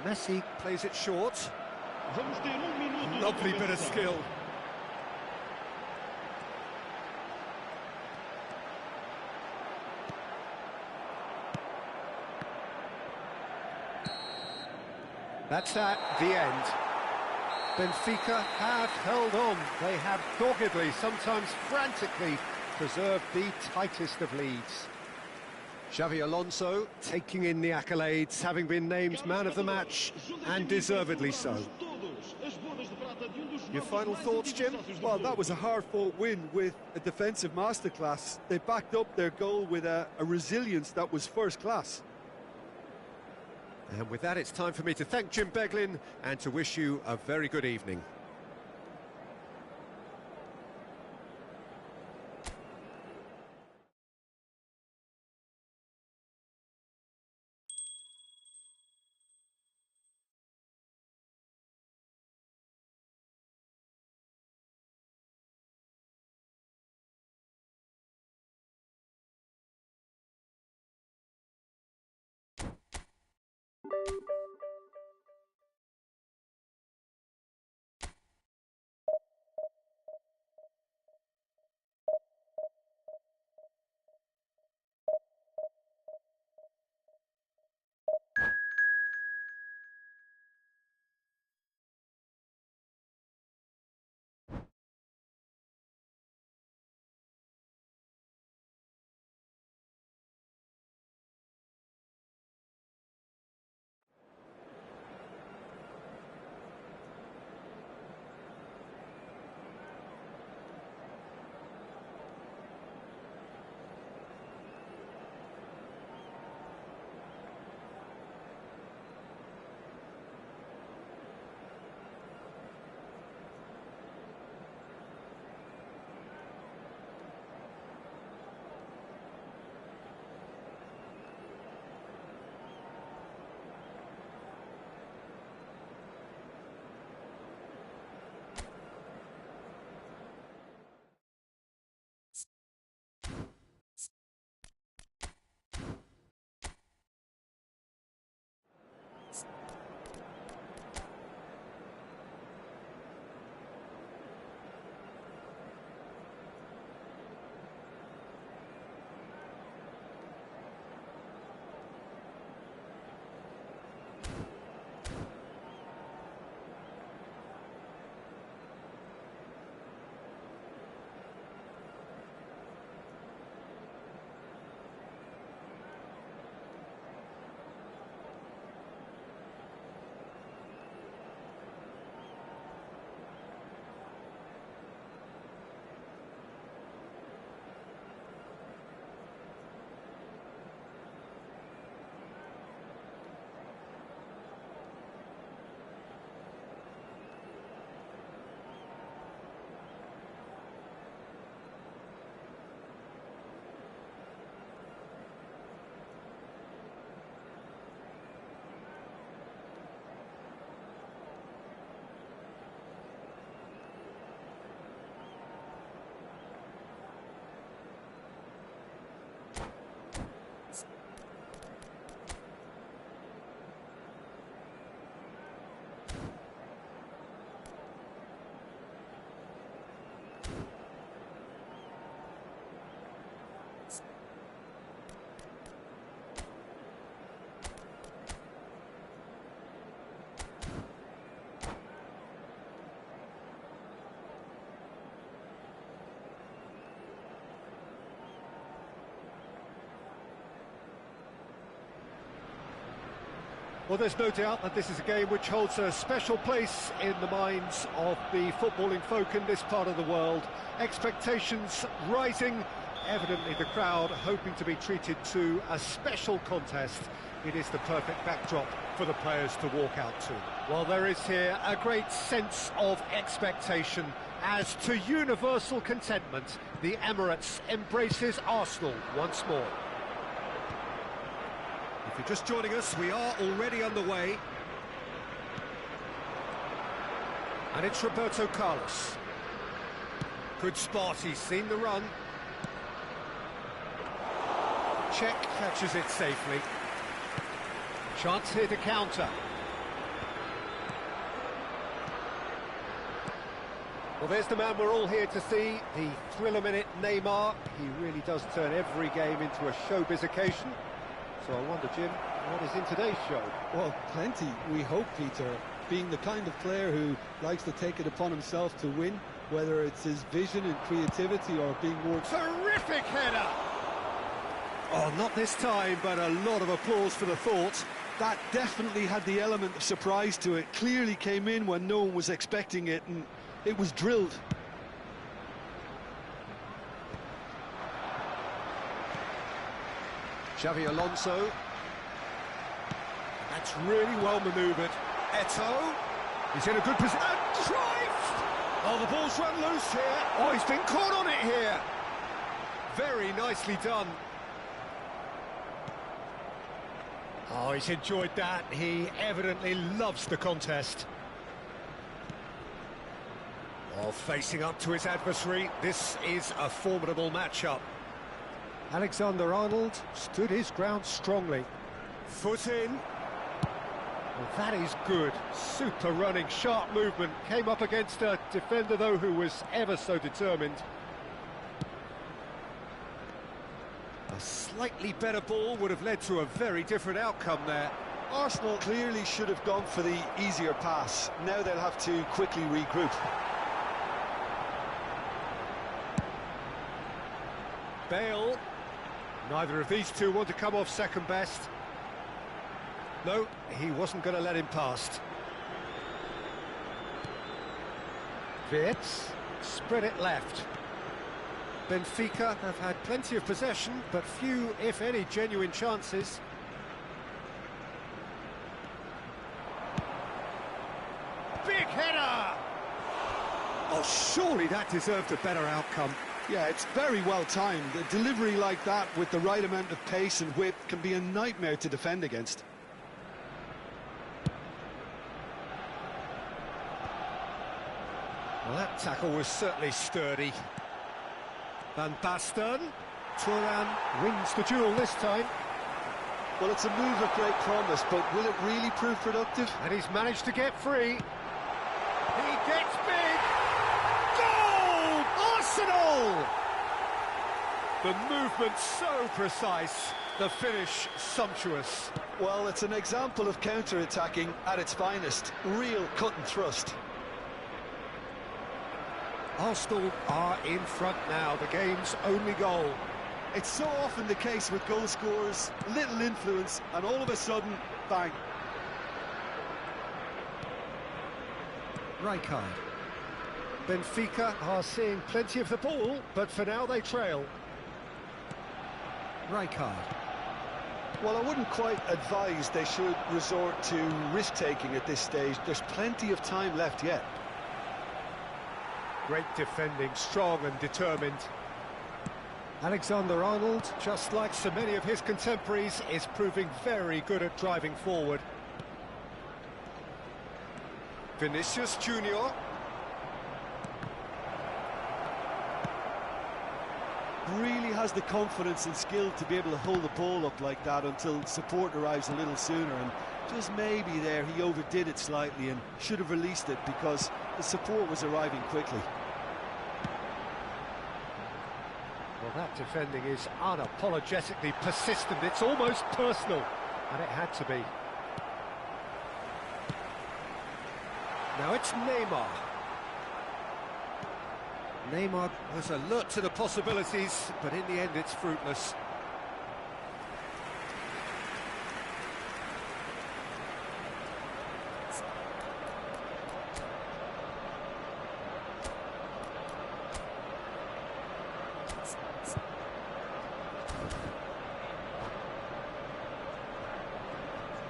Messi plays it short. Vamos ter minuto de Lovely bit of compensação. skill. That's that, the end. Benfica have held on. They have doggedly, sometimes frantically, preserved the tightest of leads. Xavi Alonso taking in the accolades, having been named man of the match, and deservedly so. Your final thoughts, Jim? Well, that was a hard-fought win with a defensive masterclass. They backed up their goal with a resilience that was first class. And with that, it's time for me to thank Jim Beglin and to wish you a very good evening. Well, there's no doubt that this is a game which holds a special place in the minds of the footballing folk in this part of the world. Expectations rising, evidently the crowd hoping to be treated to a special contest. It is the perfect backdrop for the players to walk out to. Well, there is here a great sense of expectation as to universal contentment. The Emirates embraces Arsenal once more. If you're just joining us, we are already underway. And it's Roberto Carlos. Good spot, he's seen the run. Czech catches it safely. Chance here to counter. Well, there's the man we're all here to see, the thriller-minute Neymar. He really does turn every game into a showbiz occasion. So I wonder, Jim, what is in today's show? Well, plenty, we hope, Peter. being the kind of player who likes to take it upon himself to win, whether it's his vision and creativity or being more... Terrific header! Oh, not this time, but a lot of applause for the thought. That definitely had the element of surprise to it. Clearly came in when no one was expecting it, and it was drilled. Xavi Alonso. That's really well manoeuvred. Eto'o. He's in a good position. Oh, the ball's run loose here. Oh, he's been caught on it here. Very nicely done. Oh, he's enjoyed that. He evidently loves the contest. Oh, facing up to his adversary. This is a formidable matchup. Alexander-Arnold stood his ground strongly. Foot in. Well, that is good. Super running, sharp movement. Came up against a defender, though, who was ever so determined. A slightly better ball would have led to a very different outcome there. Arsenal clearly should have gone for the easier pass. Now they'll have to quickly regroup. Bale. Neither of these two want to come off second best. No, he wasn't going to let him past. Wirtz spread it left. Benfica have had plenty of possession, but few, if any, genuine chances. Big header! Oh, surely that deserved a better outcome. Yeah, it's very well timed. A delivery like that with the right amount of pace and whip can be a nightmare to defend against. Well, that tackle was certainly sturdy. Van Basten. Thuram wins the duel this time. Well, it's a move of great promise, but will it really prove productive? And he's managed to get free. He gets big. Goal! Arsenal! The movement so precise, the finish sumptuous. Well, it's an example of counter-attacking at its finest. Real cut and thrust. Arsenal are in front now, the game's only goal. It's so often the case with goal scorers, little influence, and all of a sudden, bang. Rijkaard. Benfica are seeing plenty of the ball, but for now they trail. Rijkaard. Well, I wouldn't quite advise they should resort to risk-taking at this stage. There's plenty of time left yet. Great defending, strong and determined. Alexander-Arnold, just like so many of his contemporaries, is proving very good at driving forward. Vinicius Junior. Really has the confidence and skill to be able to hold the ball up like that until support arrives a little sooner, and just maybe there he overdid it slightly and should have released it because the support was arriving quickly. Well, that defending is unapologetically persistent. It's almost personal, and it had to be. Now it's Neymar. Neymar was alert to the possibilities, but in the end it's fruitless.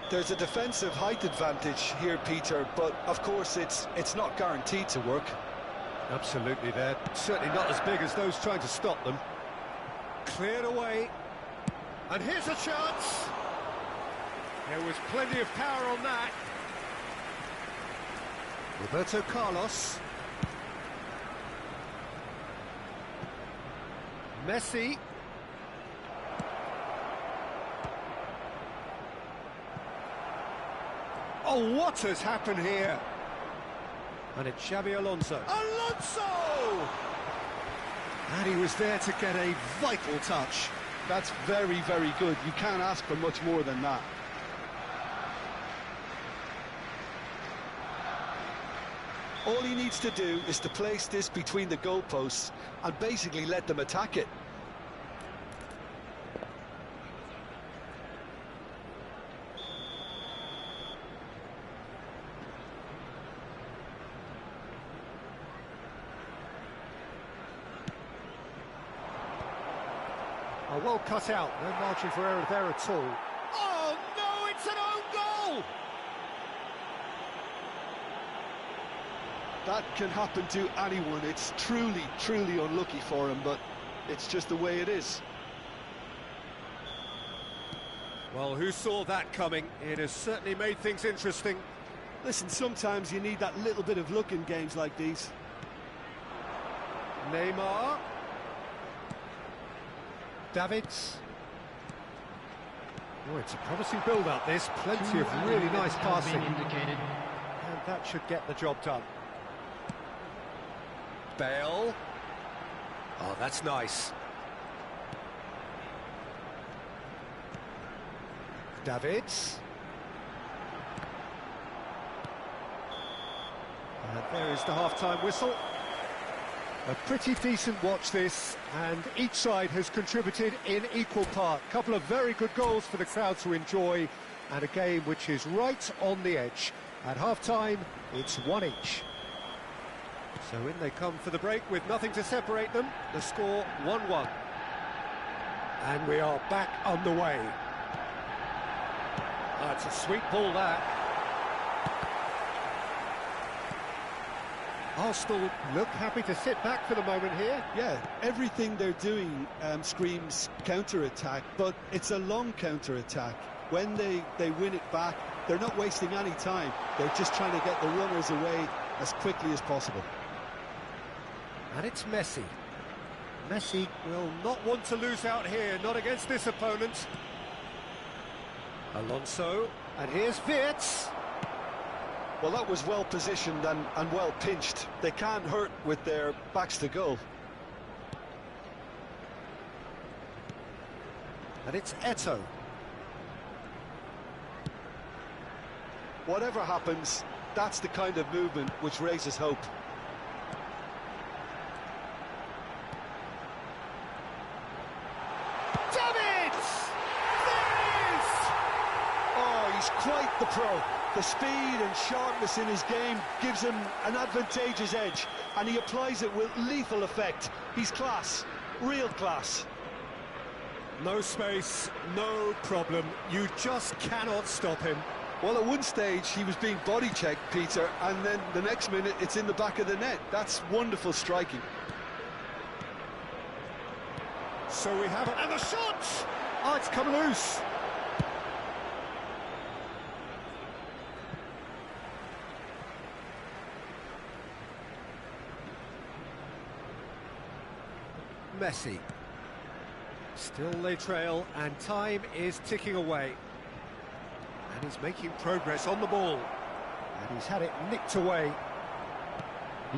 There's a defensive height advantage here, Peter, but of course it's not guaranteed to work. Absolutely, they're certainly not as big as those trying to stop them. Cleared away, and here's a chance. There was plenty of power on that. Roberto Carlos. Messi. Oh, what has happened here? And it's Xabi Alonso. Alonso! And he was there to get a vital touch. That's very, very good. You can't ask for much more than that. All he needs to do is to place this between the goalposts and basically let them attack it. Oh, well cut out, no margin for error there at all. Oh no, it's an own goal! That can happen to anyone. It's truly, truly unlucky for him, but it's just the way it is. Well, who saw that coming? It has certainly made things interesting. Listen, sometimes you need that little bit of luck in games like these. Neymar. Davids. Oh, it's a promising build-up, this. Plenty of really nice passing. And that should get the job done. Bale. Oh, that's nice. Davids. And there is the half-time whistle. A pretty decent watch this, and each side has contributed in equal part. A couple of very good goals for the crowd to enjoy, and a game which is right on the edge. At half-time, it's 1 each. So in they come for the break with nothing to separate them. The score 1-1. And we are back underway. That's a sweet ball, that. Arsenal look happy to sit back for the moment here. Yeah, everything they're doing screams counter-attack, but it's a long counter-attack. When they win it back, they're not wasting any time. They're just trying to get the runners away as quickly as possible. And it's Messi. Messi will not want to lose out here, not against this opponent. Alonso, and here's Wirtz. Well, that was well positioned and well pinched. They can't hurt with their backs to goal. And it's Eto'o. Whatever happens, that's the kind of movement which raises hope. He's quite the pro. The speed and sharpness in his game gives him an advantageous edge, and he applies it with lethal effect. He's class, real class. No space, no problem. You just cannot stop him. Well, at one stage he was being body-checked, Peter, and then the next minute it's in the back of the net. That's wonderful striking. So we have it, and the shot! Oh, it's come loose. Messi. Still they trail, and time is ticking away. And he's making progress on the ball. And he's had it nicked away.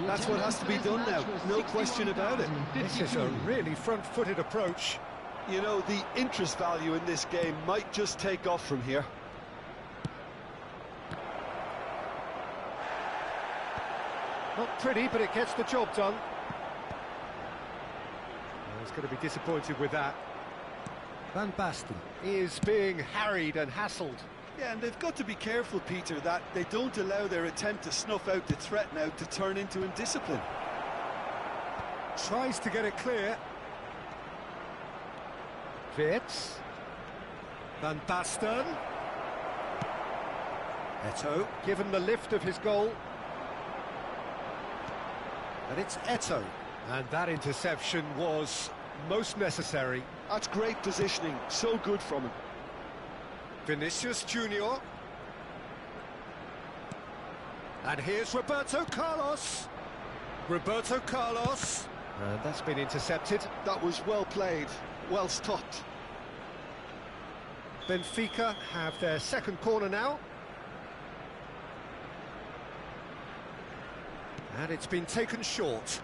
That's what has to be done now, no question about it. This is a really front-footed approach. You know, the interest value in this game might just take off from here. Not pretty, but it gets the job done. He's going to be disappointed with that. Van Basten is being harried and hassled. Yeah, and they've got to be careful, Peter, that they don't allow their attempt to snuff out the threat now to turn into indiscipline. Tries to get it clear. Wirtz. Van Basten. Eto'o, given the lift of his goal. And it's Eto'o. And that interception was most necessary. That's great positioning, so good from him. Vinicius Junior. And here's Roberto Carlos. Roberto Carlos. And that's been intercepted. That was well played, well stopped. Benfica have their second corner now. And it's been taken short.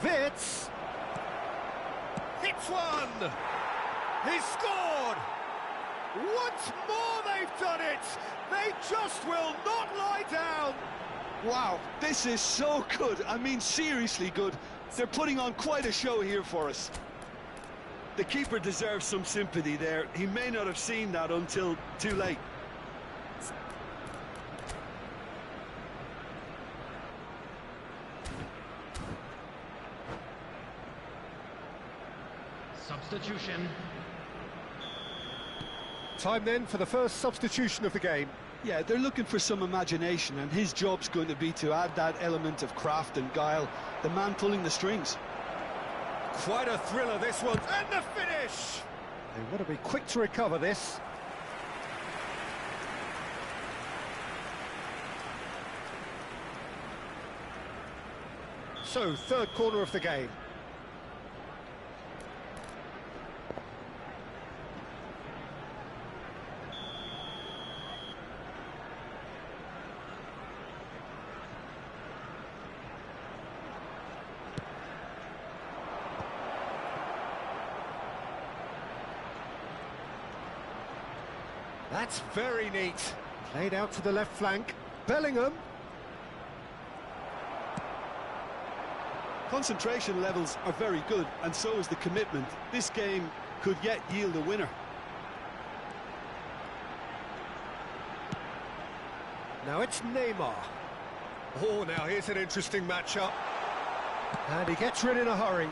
Wirtz hits one. He's scored. Once more they've done it. They just will not lie down. Wow, this is so good. I mean, seriously good. They're putting on quite a show here for us. The keeper deserves some sympathy there. He may not have seen that until too late. Substitution. Time then for the first substitution of the game. Yeah, they're looking for some imagination, and his job's going to be to add that element of craft and guile, the man pulling the strings. Quite a thriller, this one. And the finish! They want to be quick to recover this. So, third corner of the game. That's very neat. Played out to the left flank. Bellingham. Concentration levels are very good, and so is the commitment. This game could yet yield a winner. Now it's Neymar. Oh, now here's an interesting matchup. And he gets rid in a hurry.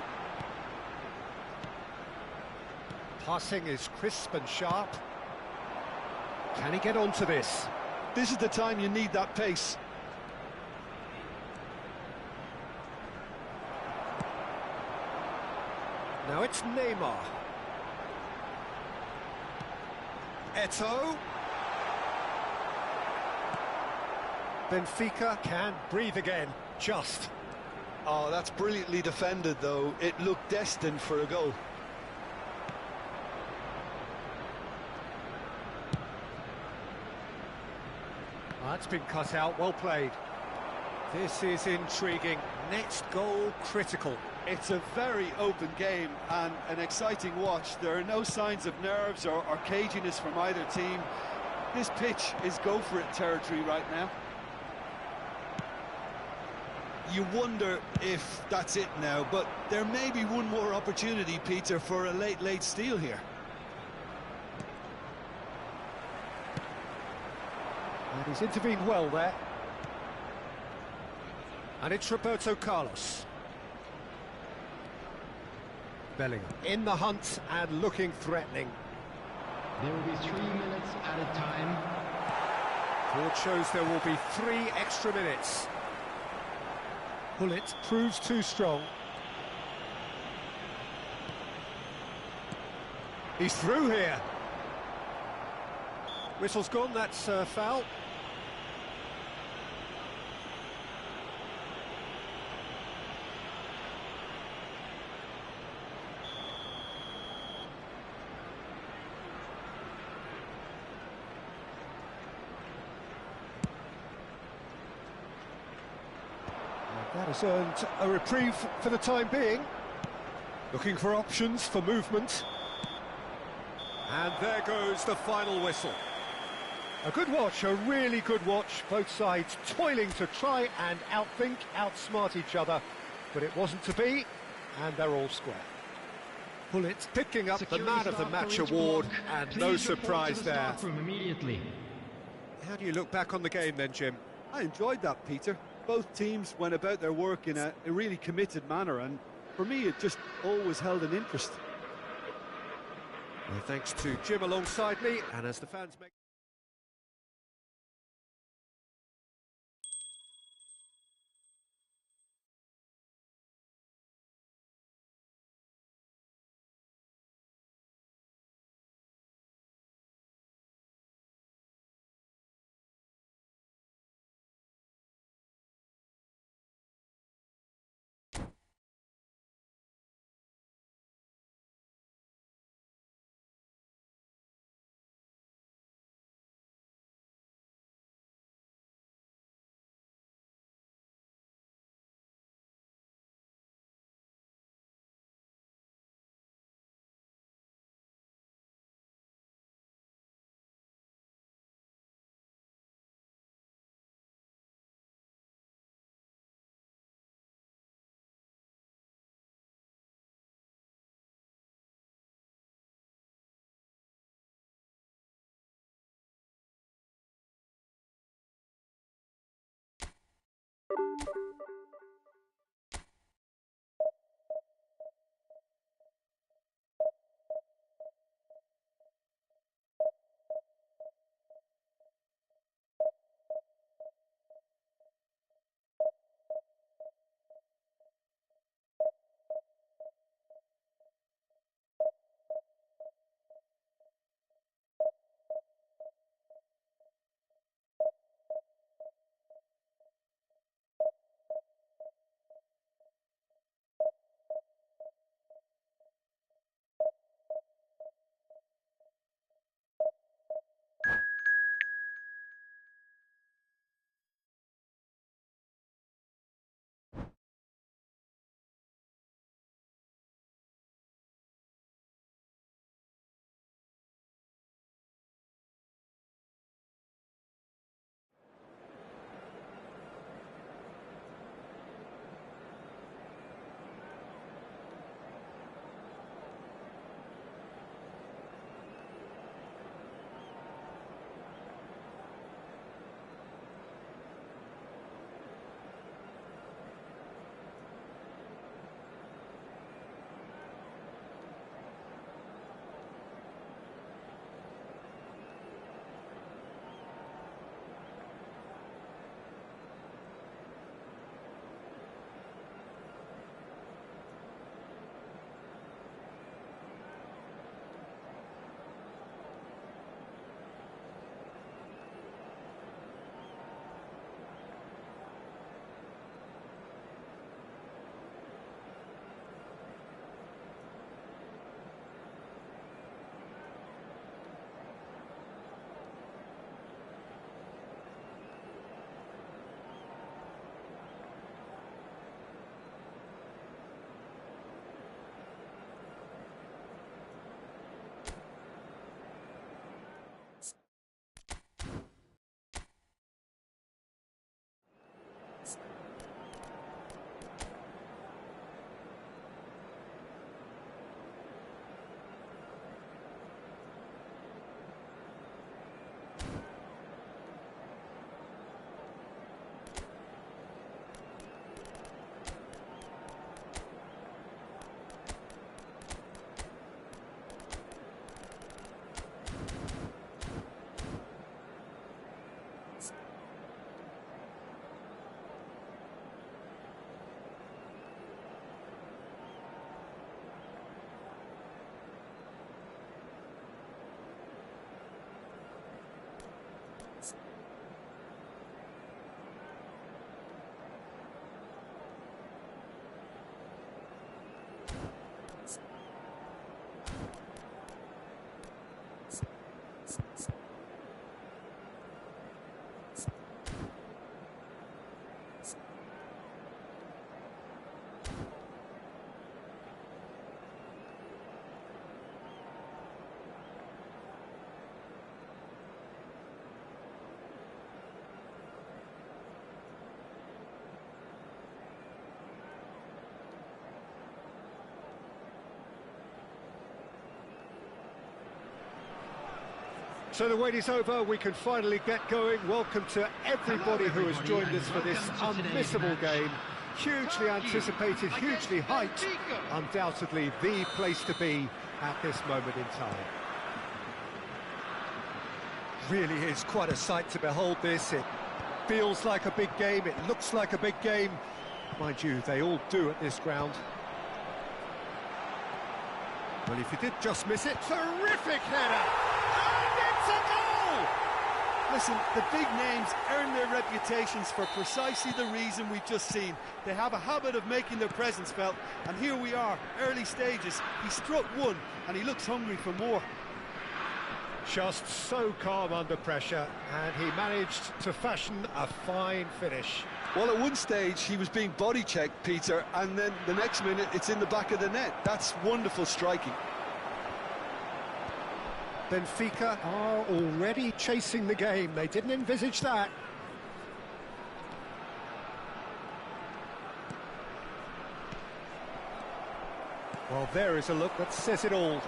Passing is crisp and sharp. Can he get onto this? This is the time you need that pace. Now it's Neymar. Eto'o. Benfica can breathe again, just. Oh, that's brilliantly defended, though. It looked destined for a goal. That's been cut out, well played. This is intriguing. Next goal critical. It's a very open game and an exciting watch. There are no signs of nerves or caginess from either team. This pitch is go-for-it territory right now. You wonder if that's it now, but there may be one more opportunity, Peter, for a late steal here. And he's intervened well there. And it's Roberto Carlos. Bellingham in the hunt and looking threatening. There will be 3 minutes added time. Board shows there will be 3 extra minutes. Bullet proves too strong. He's through here. Whistle's gone, that's foul. That has earned a reprieve for the time being. Looking for options for movement. And there goes the final whistle. A good watch, a really good watch. Both sides toiling to try and outthink, outsmart each other. But it wasn't to be, and they're all square. Pullet picking up the Man of the Match award, and no surprise there. Immediately. How do you look back on the game then, Jim? I enjoyed that, Peter. Both teams went about their work in a really committed manner, and for me it just always held an interest. Well, thanks to Jim alongside me, and as the fans make So the wait is over, we can finally get going. Welcome to everybody who has joined us for this unmissable game. Hugely anticipated, hugely hyped. Undoubtedly the place to be at this moment in time. Really is quite a sight to behold this. It feels like a big game, it looks like a big game. Mind you, they all do at this ground. Well, if you did just miss it, terrific header! It's a goal! Listen, the big names earn their reputations for precisely the reason we've just seen. They have a habit of making their presence felt, and here we are, early stages. He struck one, and he looks hungry for more. Just so calm under pressure, and he managed to fashion a fine finish. Well, at one stage, he was being body-checked, Peter, and then the next minute, it's in the back of the net. That's wonderful striking. Benfica are already chasing the game. They didn't envisage that. Well, there is a look that says it all.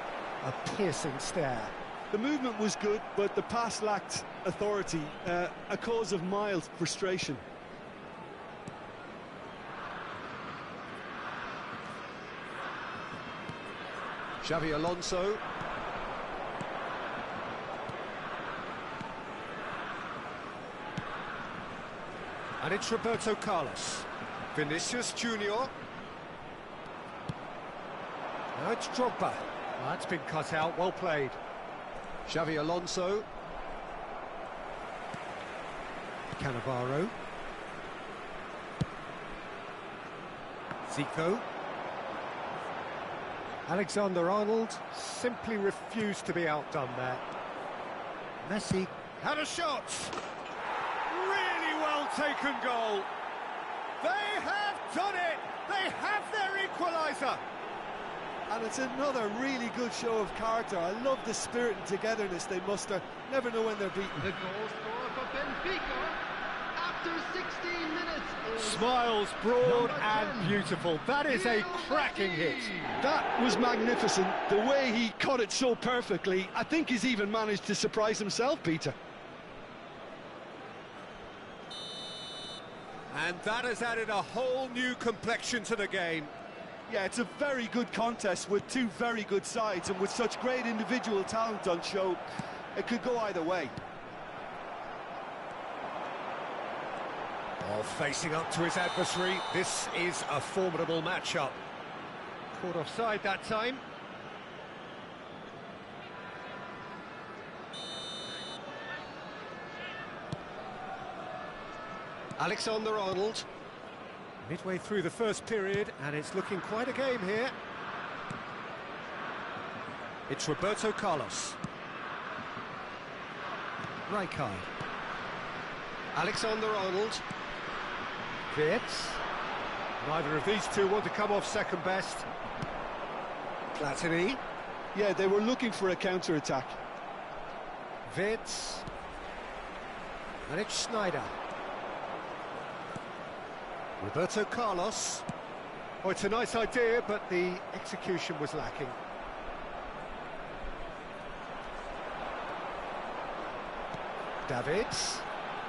A piercing stare. The movement was good, but the pass lacked authority, a cause of mild frustration. Xavi Alonso. And it's Roberto Carlos. Vinicius Junior. Now it's Drogba. Well, that's been cut out, well played. Xavi Alonso. Cannavaro. Zico. Alexander-Arnold simply refused to be outdone there. Messi had a shot. Really well taken goal. They have done it. They have their equaliser. And it's another really good show of character. I love the spirit and togetherness they muster. Never know when they're beaten. The goal scorer for Benfica after 16 minutes. Smiles broad and beautiful. That is a cracking hit. That was magnificent. The way he caught it so perfectly. I think he's even managed to surprise himself, Peter. And that has added a whole new complexion to the game. Yeah, it's a very good contest with two very good sides, and with such great individual talent on show, it could go either way. Oh, facing up to his adversary, this is a formidable matchup. Caught offside that time. Alexander-Arnold. Midway through the first period, and it's looking quite a game here. It's Roberto Carlos. Rijkaard. Alexander-Arnold. Wirtz. Neither of these two want to come off second best. Platini. Yeah, they were looking for a counter-attack. Wirtz. And it's Schneider. Roberto Carlos. Oh, it's a nice idea, but the execution was lacking. Davids.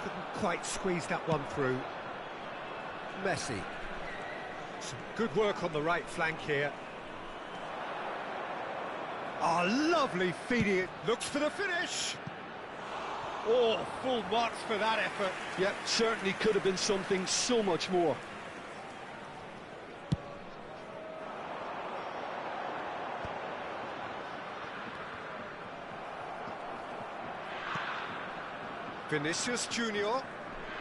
Couldn't quite squeeze that one through. Messi. Some good work on the right flank here. Oh, lovely feeding it. Looks for the finish. Oh, full marks for that effort. Yep, certainly could have been something so much more. Vinicius Junior.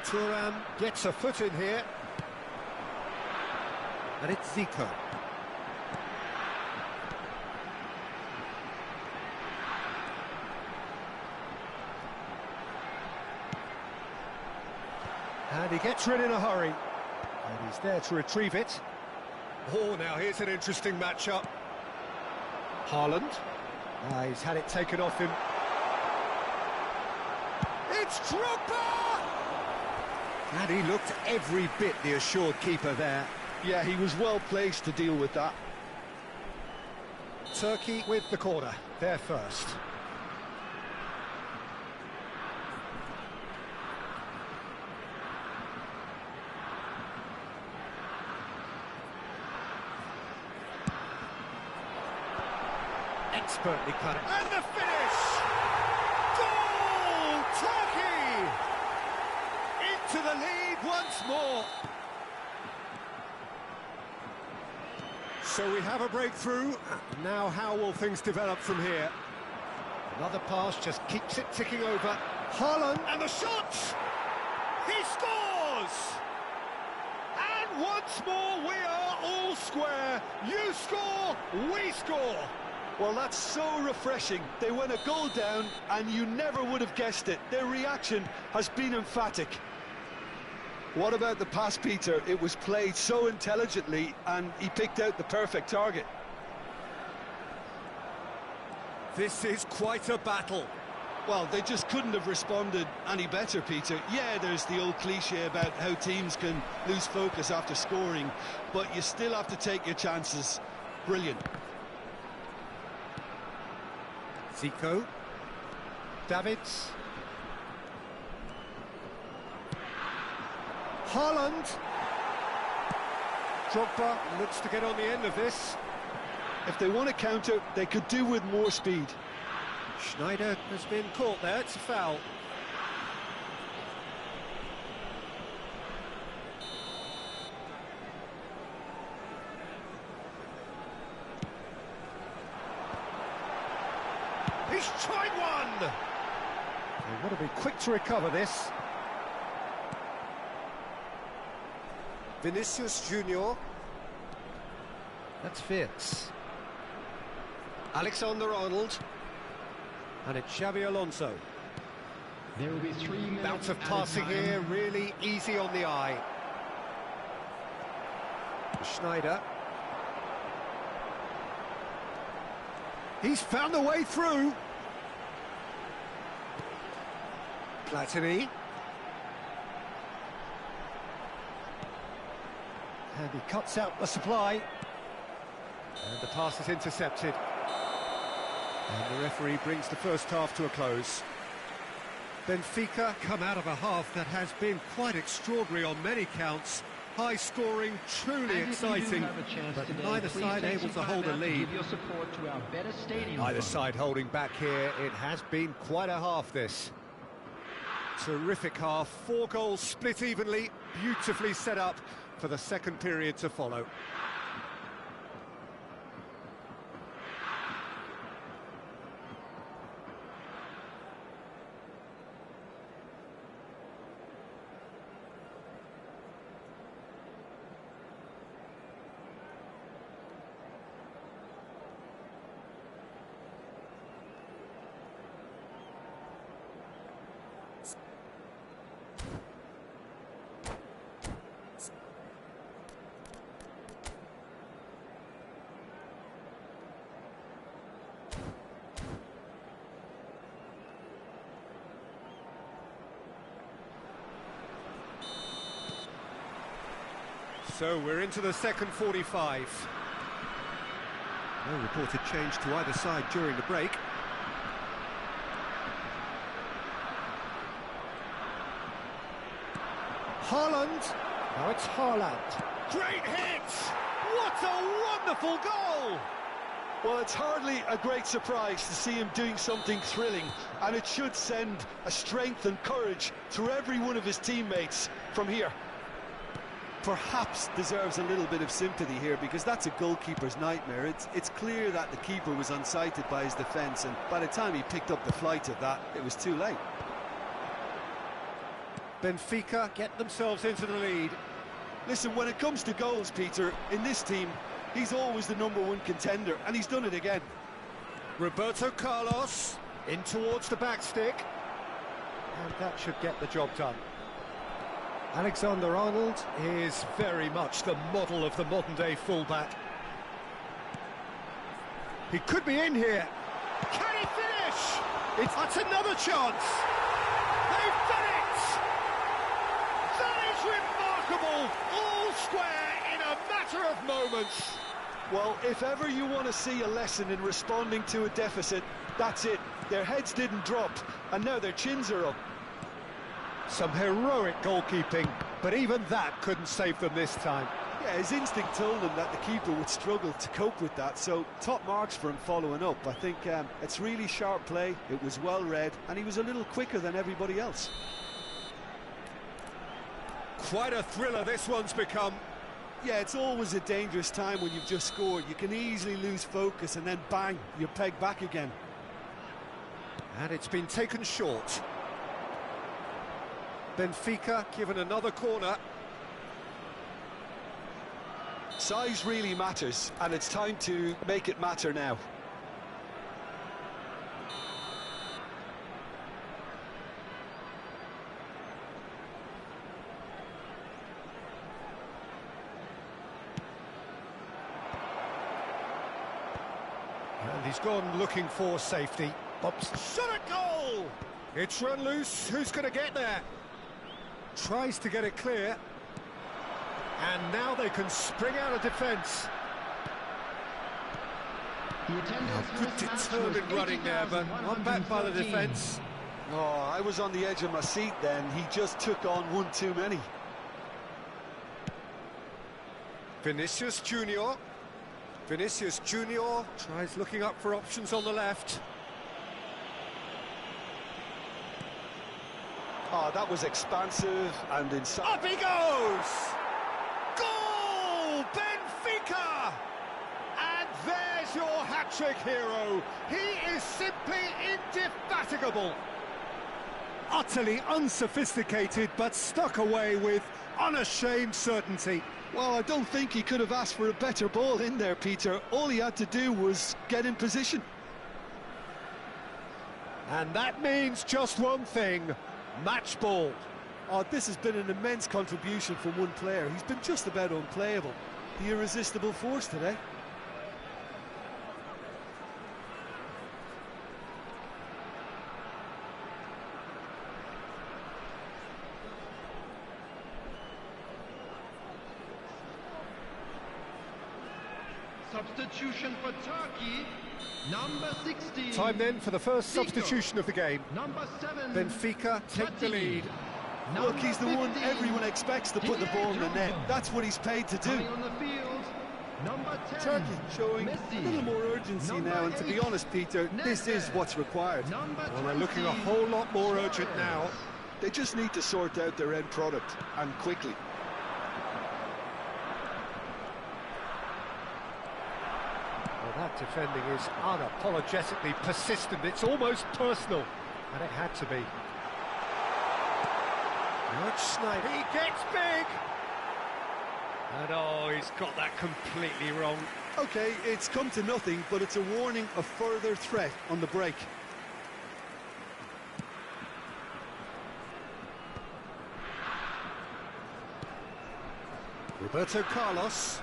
Thuram gets a foot in here. And it's Zico. And he gets rid in a hurry. And he's there to retrieve it. Oh, now here's an interesting matchup. Haaland. He's had it taken off him. It's Drogba! And he looked every bit the assured keeper there. Yeah, he was well placed to deal with that. Turkey with the corner. They're first. Expertly cut it. And the finish! Goal! Turkey! Into the lead once more. So we have a breakthrough. Now how will things develop from here? Another pass just keeps it ticking over. Haaland and the shot! He scores! And once more we are all square. You score, we score. Well, that's so refreshing. They went a goal down and you never would have guessed it. Their reaction has been emphatic. What about the pass, Peter? It was played so intelligently and he picked out the perfect target. This is quite a battle. Well, they just couldn't have responded any better, Peter. Yeah, there's the old cliche about how teams can lose focus after scoring, but you still have to take your chances. Brilliant. Zico. Davids. Haaland. Drogba looks to get on the end of this. If they want to counter, they could do with more speed. Schneider has been caught there, it's a foul. He's tried one! They want to be quick to recover this. Vinicius Junior. That's Fierce. Alexander-Arnold. And it's Xabi Alonso. There will be 3 minutes. Bout of passing here, really easy on the eye. Schneider. He's found a way through. Platini. And he cuts out the supply. And the pass is intercepted. And the referee brings the first half to a close. Benfica come out of a half that has been quite extraordinary on many counts. High scoring, truly exciting, but neither side able to hold a lead. Neither side holding back here. It has been quite a half, this. Terrific half, 4 goals split evenly, beautifully set up for the second period to follow. So we're into the second 45. No reported change to either side during the break. Haaland. Now it's Haaland. Great hit! What a wonderful goal! Well, it's hardly a great surprise to see him doing something thrilling, and it should send a strength and courage through every one of his teammates from here. Perhaps deserves a little bit of sympathy here, because that's a goalkeeper's nightmare. It's clear that the keeper was unsighted by his defence, and by the time he picked up the flight of that, it was too late. Benfica get themselves into the lead. Listen, when it comes to goals, Peter, in this team, he's always the #1 contender, and he's done it again. Roberto Carlos in towards the back stick, and that should get the job done. Alexander-Arnold is very much the model of the modern-day fullback. He could be in here. Can he finish? That's another chance. They've done it! That is remarkable! All square in a matter of moments. Well, if ever you want to see a lesson in responding to a deficit, that's it. Their heads didn't drop, and now their chins are up. Some heroic goalkeeping, but even that couldn't save them this time. Yeah, his instinct told him that the keeper would struggle to cope with that, so top marks for him following up. I think it's really sharp play, it was well read, and he was a little quicker than everybody else. Quite a thriller this one's become. Yeah, it's always a dangerous time when you've just scored. You can easily lose focus, and then bang, you're pegged back again. And it's been taken short. Benfica given another corner. Size really matters, and it's time to make it matter now. And he's gone looking for safety. Oops. Shot at goal! It's run loose. Who's going to get there? Tries to get it clear. And now they can spring out of defence. Good determined running there, but one back by the defence. Oh, I was on the edge of my seat then. He just took on one too many. Vinicius Junior. Vinicius Junior tries looking up for options on the left. Oh, that was expansive and inside. Up he goes! Goal! Benfica! And there's your hat-trick hero. He is simply indefatigable. Utterly unsophisticated, but stuck away with unashamed certainty. Well, I don't think he could have asked for a better ball in there, Peter. All he had to do was get in position. And that means just one thing, match ball. Oh, this has been an immense contribution from one player. He's been just about unplayable. The irresistible force today. Substitution for Turkey, number 16. Time then for the first substitution of the game. Number 7. Benfica take the lead. Look, he's the one everyone expects to put the ball in the net. That's what he's paid to do. On the field, number 10. Turkey showing Messi. a little more urgency Number now, and to be 8. honest, Peter, this is what's required. Number Well, they're looking a whole lot more urgent now. They just need to sort out their end product, and quickly. Well, that defending is unapologetically persistent. It's almost personal, and it had to be. Good Schneider. He gets big! And oh, he's got that completely wrong. Okay, it's come to nothing, but it's a warning of further threat on the break. Roberto Carlos.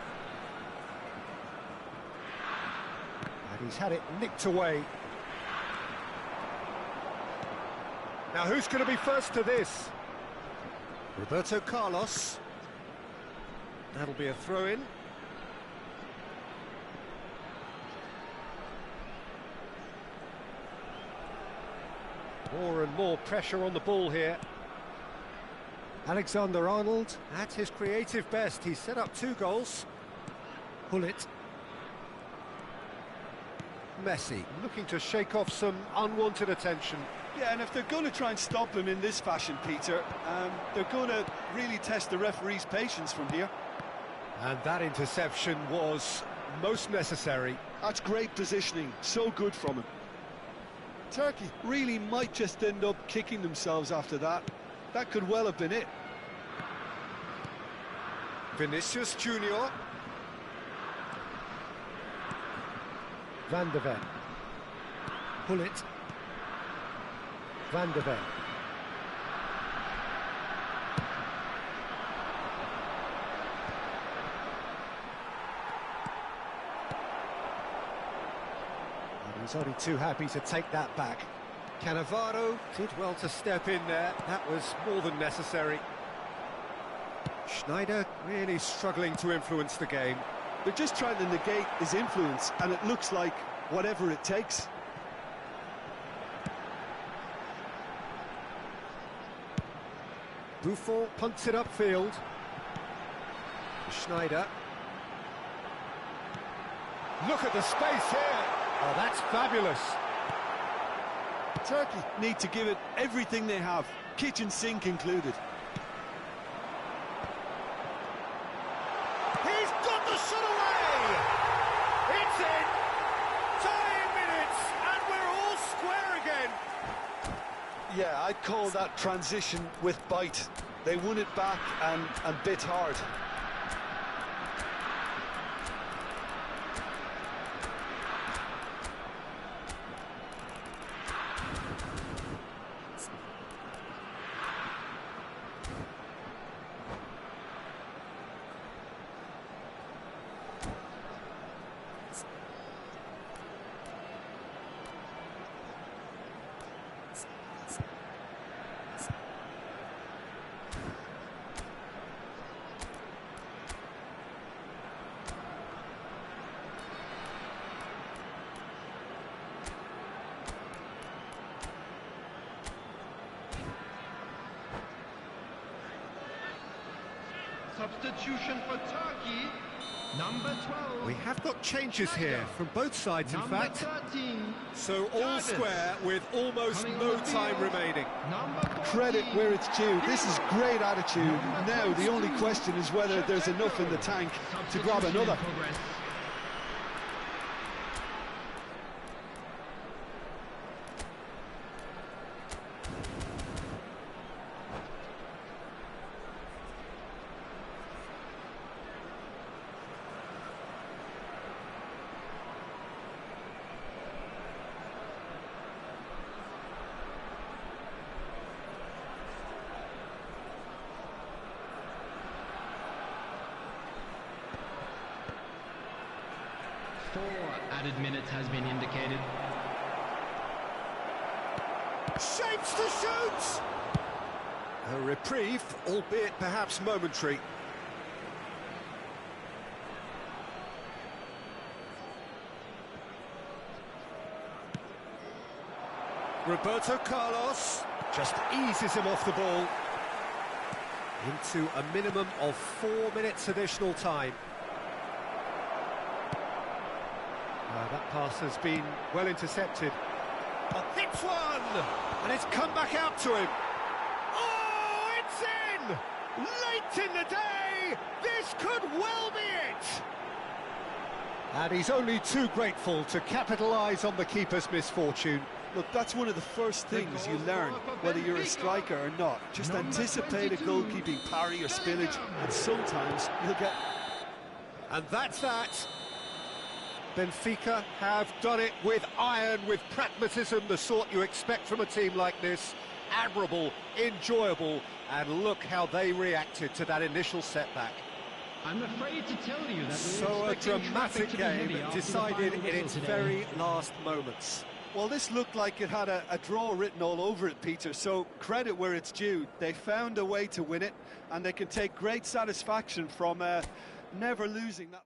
And he's had it nicked away. Now who's going to be first to this? Roberto Carlos. That'll be a throw-in. More and more pressure on the ball here. Alexander-Arnold at his creative best. He's set up 2 goals. Hullet. Messi looking to shake off some unwanted attention. Yeah, and if they're going to try and stop him in this fashion, Peter, they're going to really test the referee's patience from here. And that interception was most necessary. That's great positioning, so good from him. Turkey really might just end up kicking themselves after that. That could well have been it. Vinicius Junior. Van de Ven. Hullet. Van de Ven. And he's only too happy to take that back. Cannavaro did well to step in there. That was more than necessary. Schneider really struggling to influence the game. They're just trying to negate his influence, and it looks like whatever it takes. Buffon punts it upfield. Schneider. Look at the space here. Oh, that's fabulous. Turkey need to give it everything they have, kitchen sink included. He's got the shot away! It's in! Tying minutes, and we're all square again! Yeah, I'd call that transition with bite. They won it back and bit hard. Substitution for Turkey, Number 12. We have got changes here from both sides, in Number fact. 13. So all square with almost no time remaining. Number 14. Credit where it's due. This is great attitude. Now the only question is whether there's enough in the tank to grab another. Four added minutes has been indicated. Shapes to shoot! A reprieve, albeit perhaps momentary. Roberto Carlos just eases him off the ball. Into a minimum of 4 minutes additional time. That pass has been well intercepted. Hits one! And it's come back out to him. Oh, it's in! Late in the day! This could well be it! And he's only too grateful to capitalise on the keeper's misfortune. Look, that's one of the first things you learn, whether you're a striker or not. Just anticipate a goalkeeping parry or spillage, and sometimes you'll get... And that's that. Benfica have done it with iron, with pragmatism, the sort you expect from a team like this. Admirable, enjoyable, and look how they reacted to that initial setback. I'm afraid to tell you that So a dramatic game decided in its very last moments. Well, this looked like it had a draw written all over it, Peter, so credit where it's due. They found a way to win it, and they can take great satisfaction from never losing that.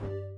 it.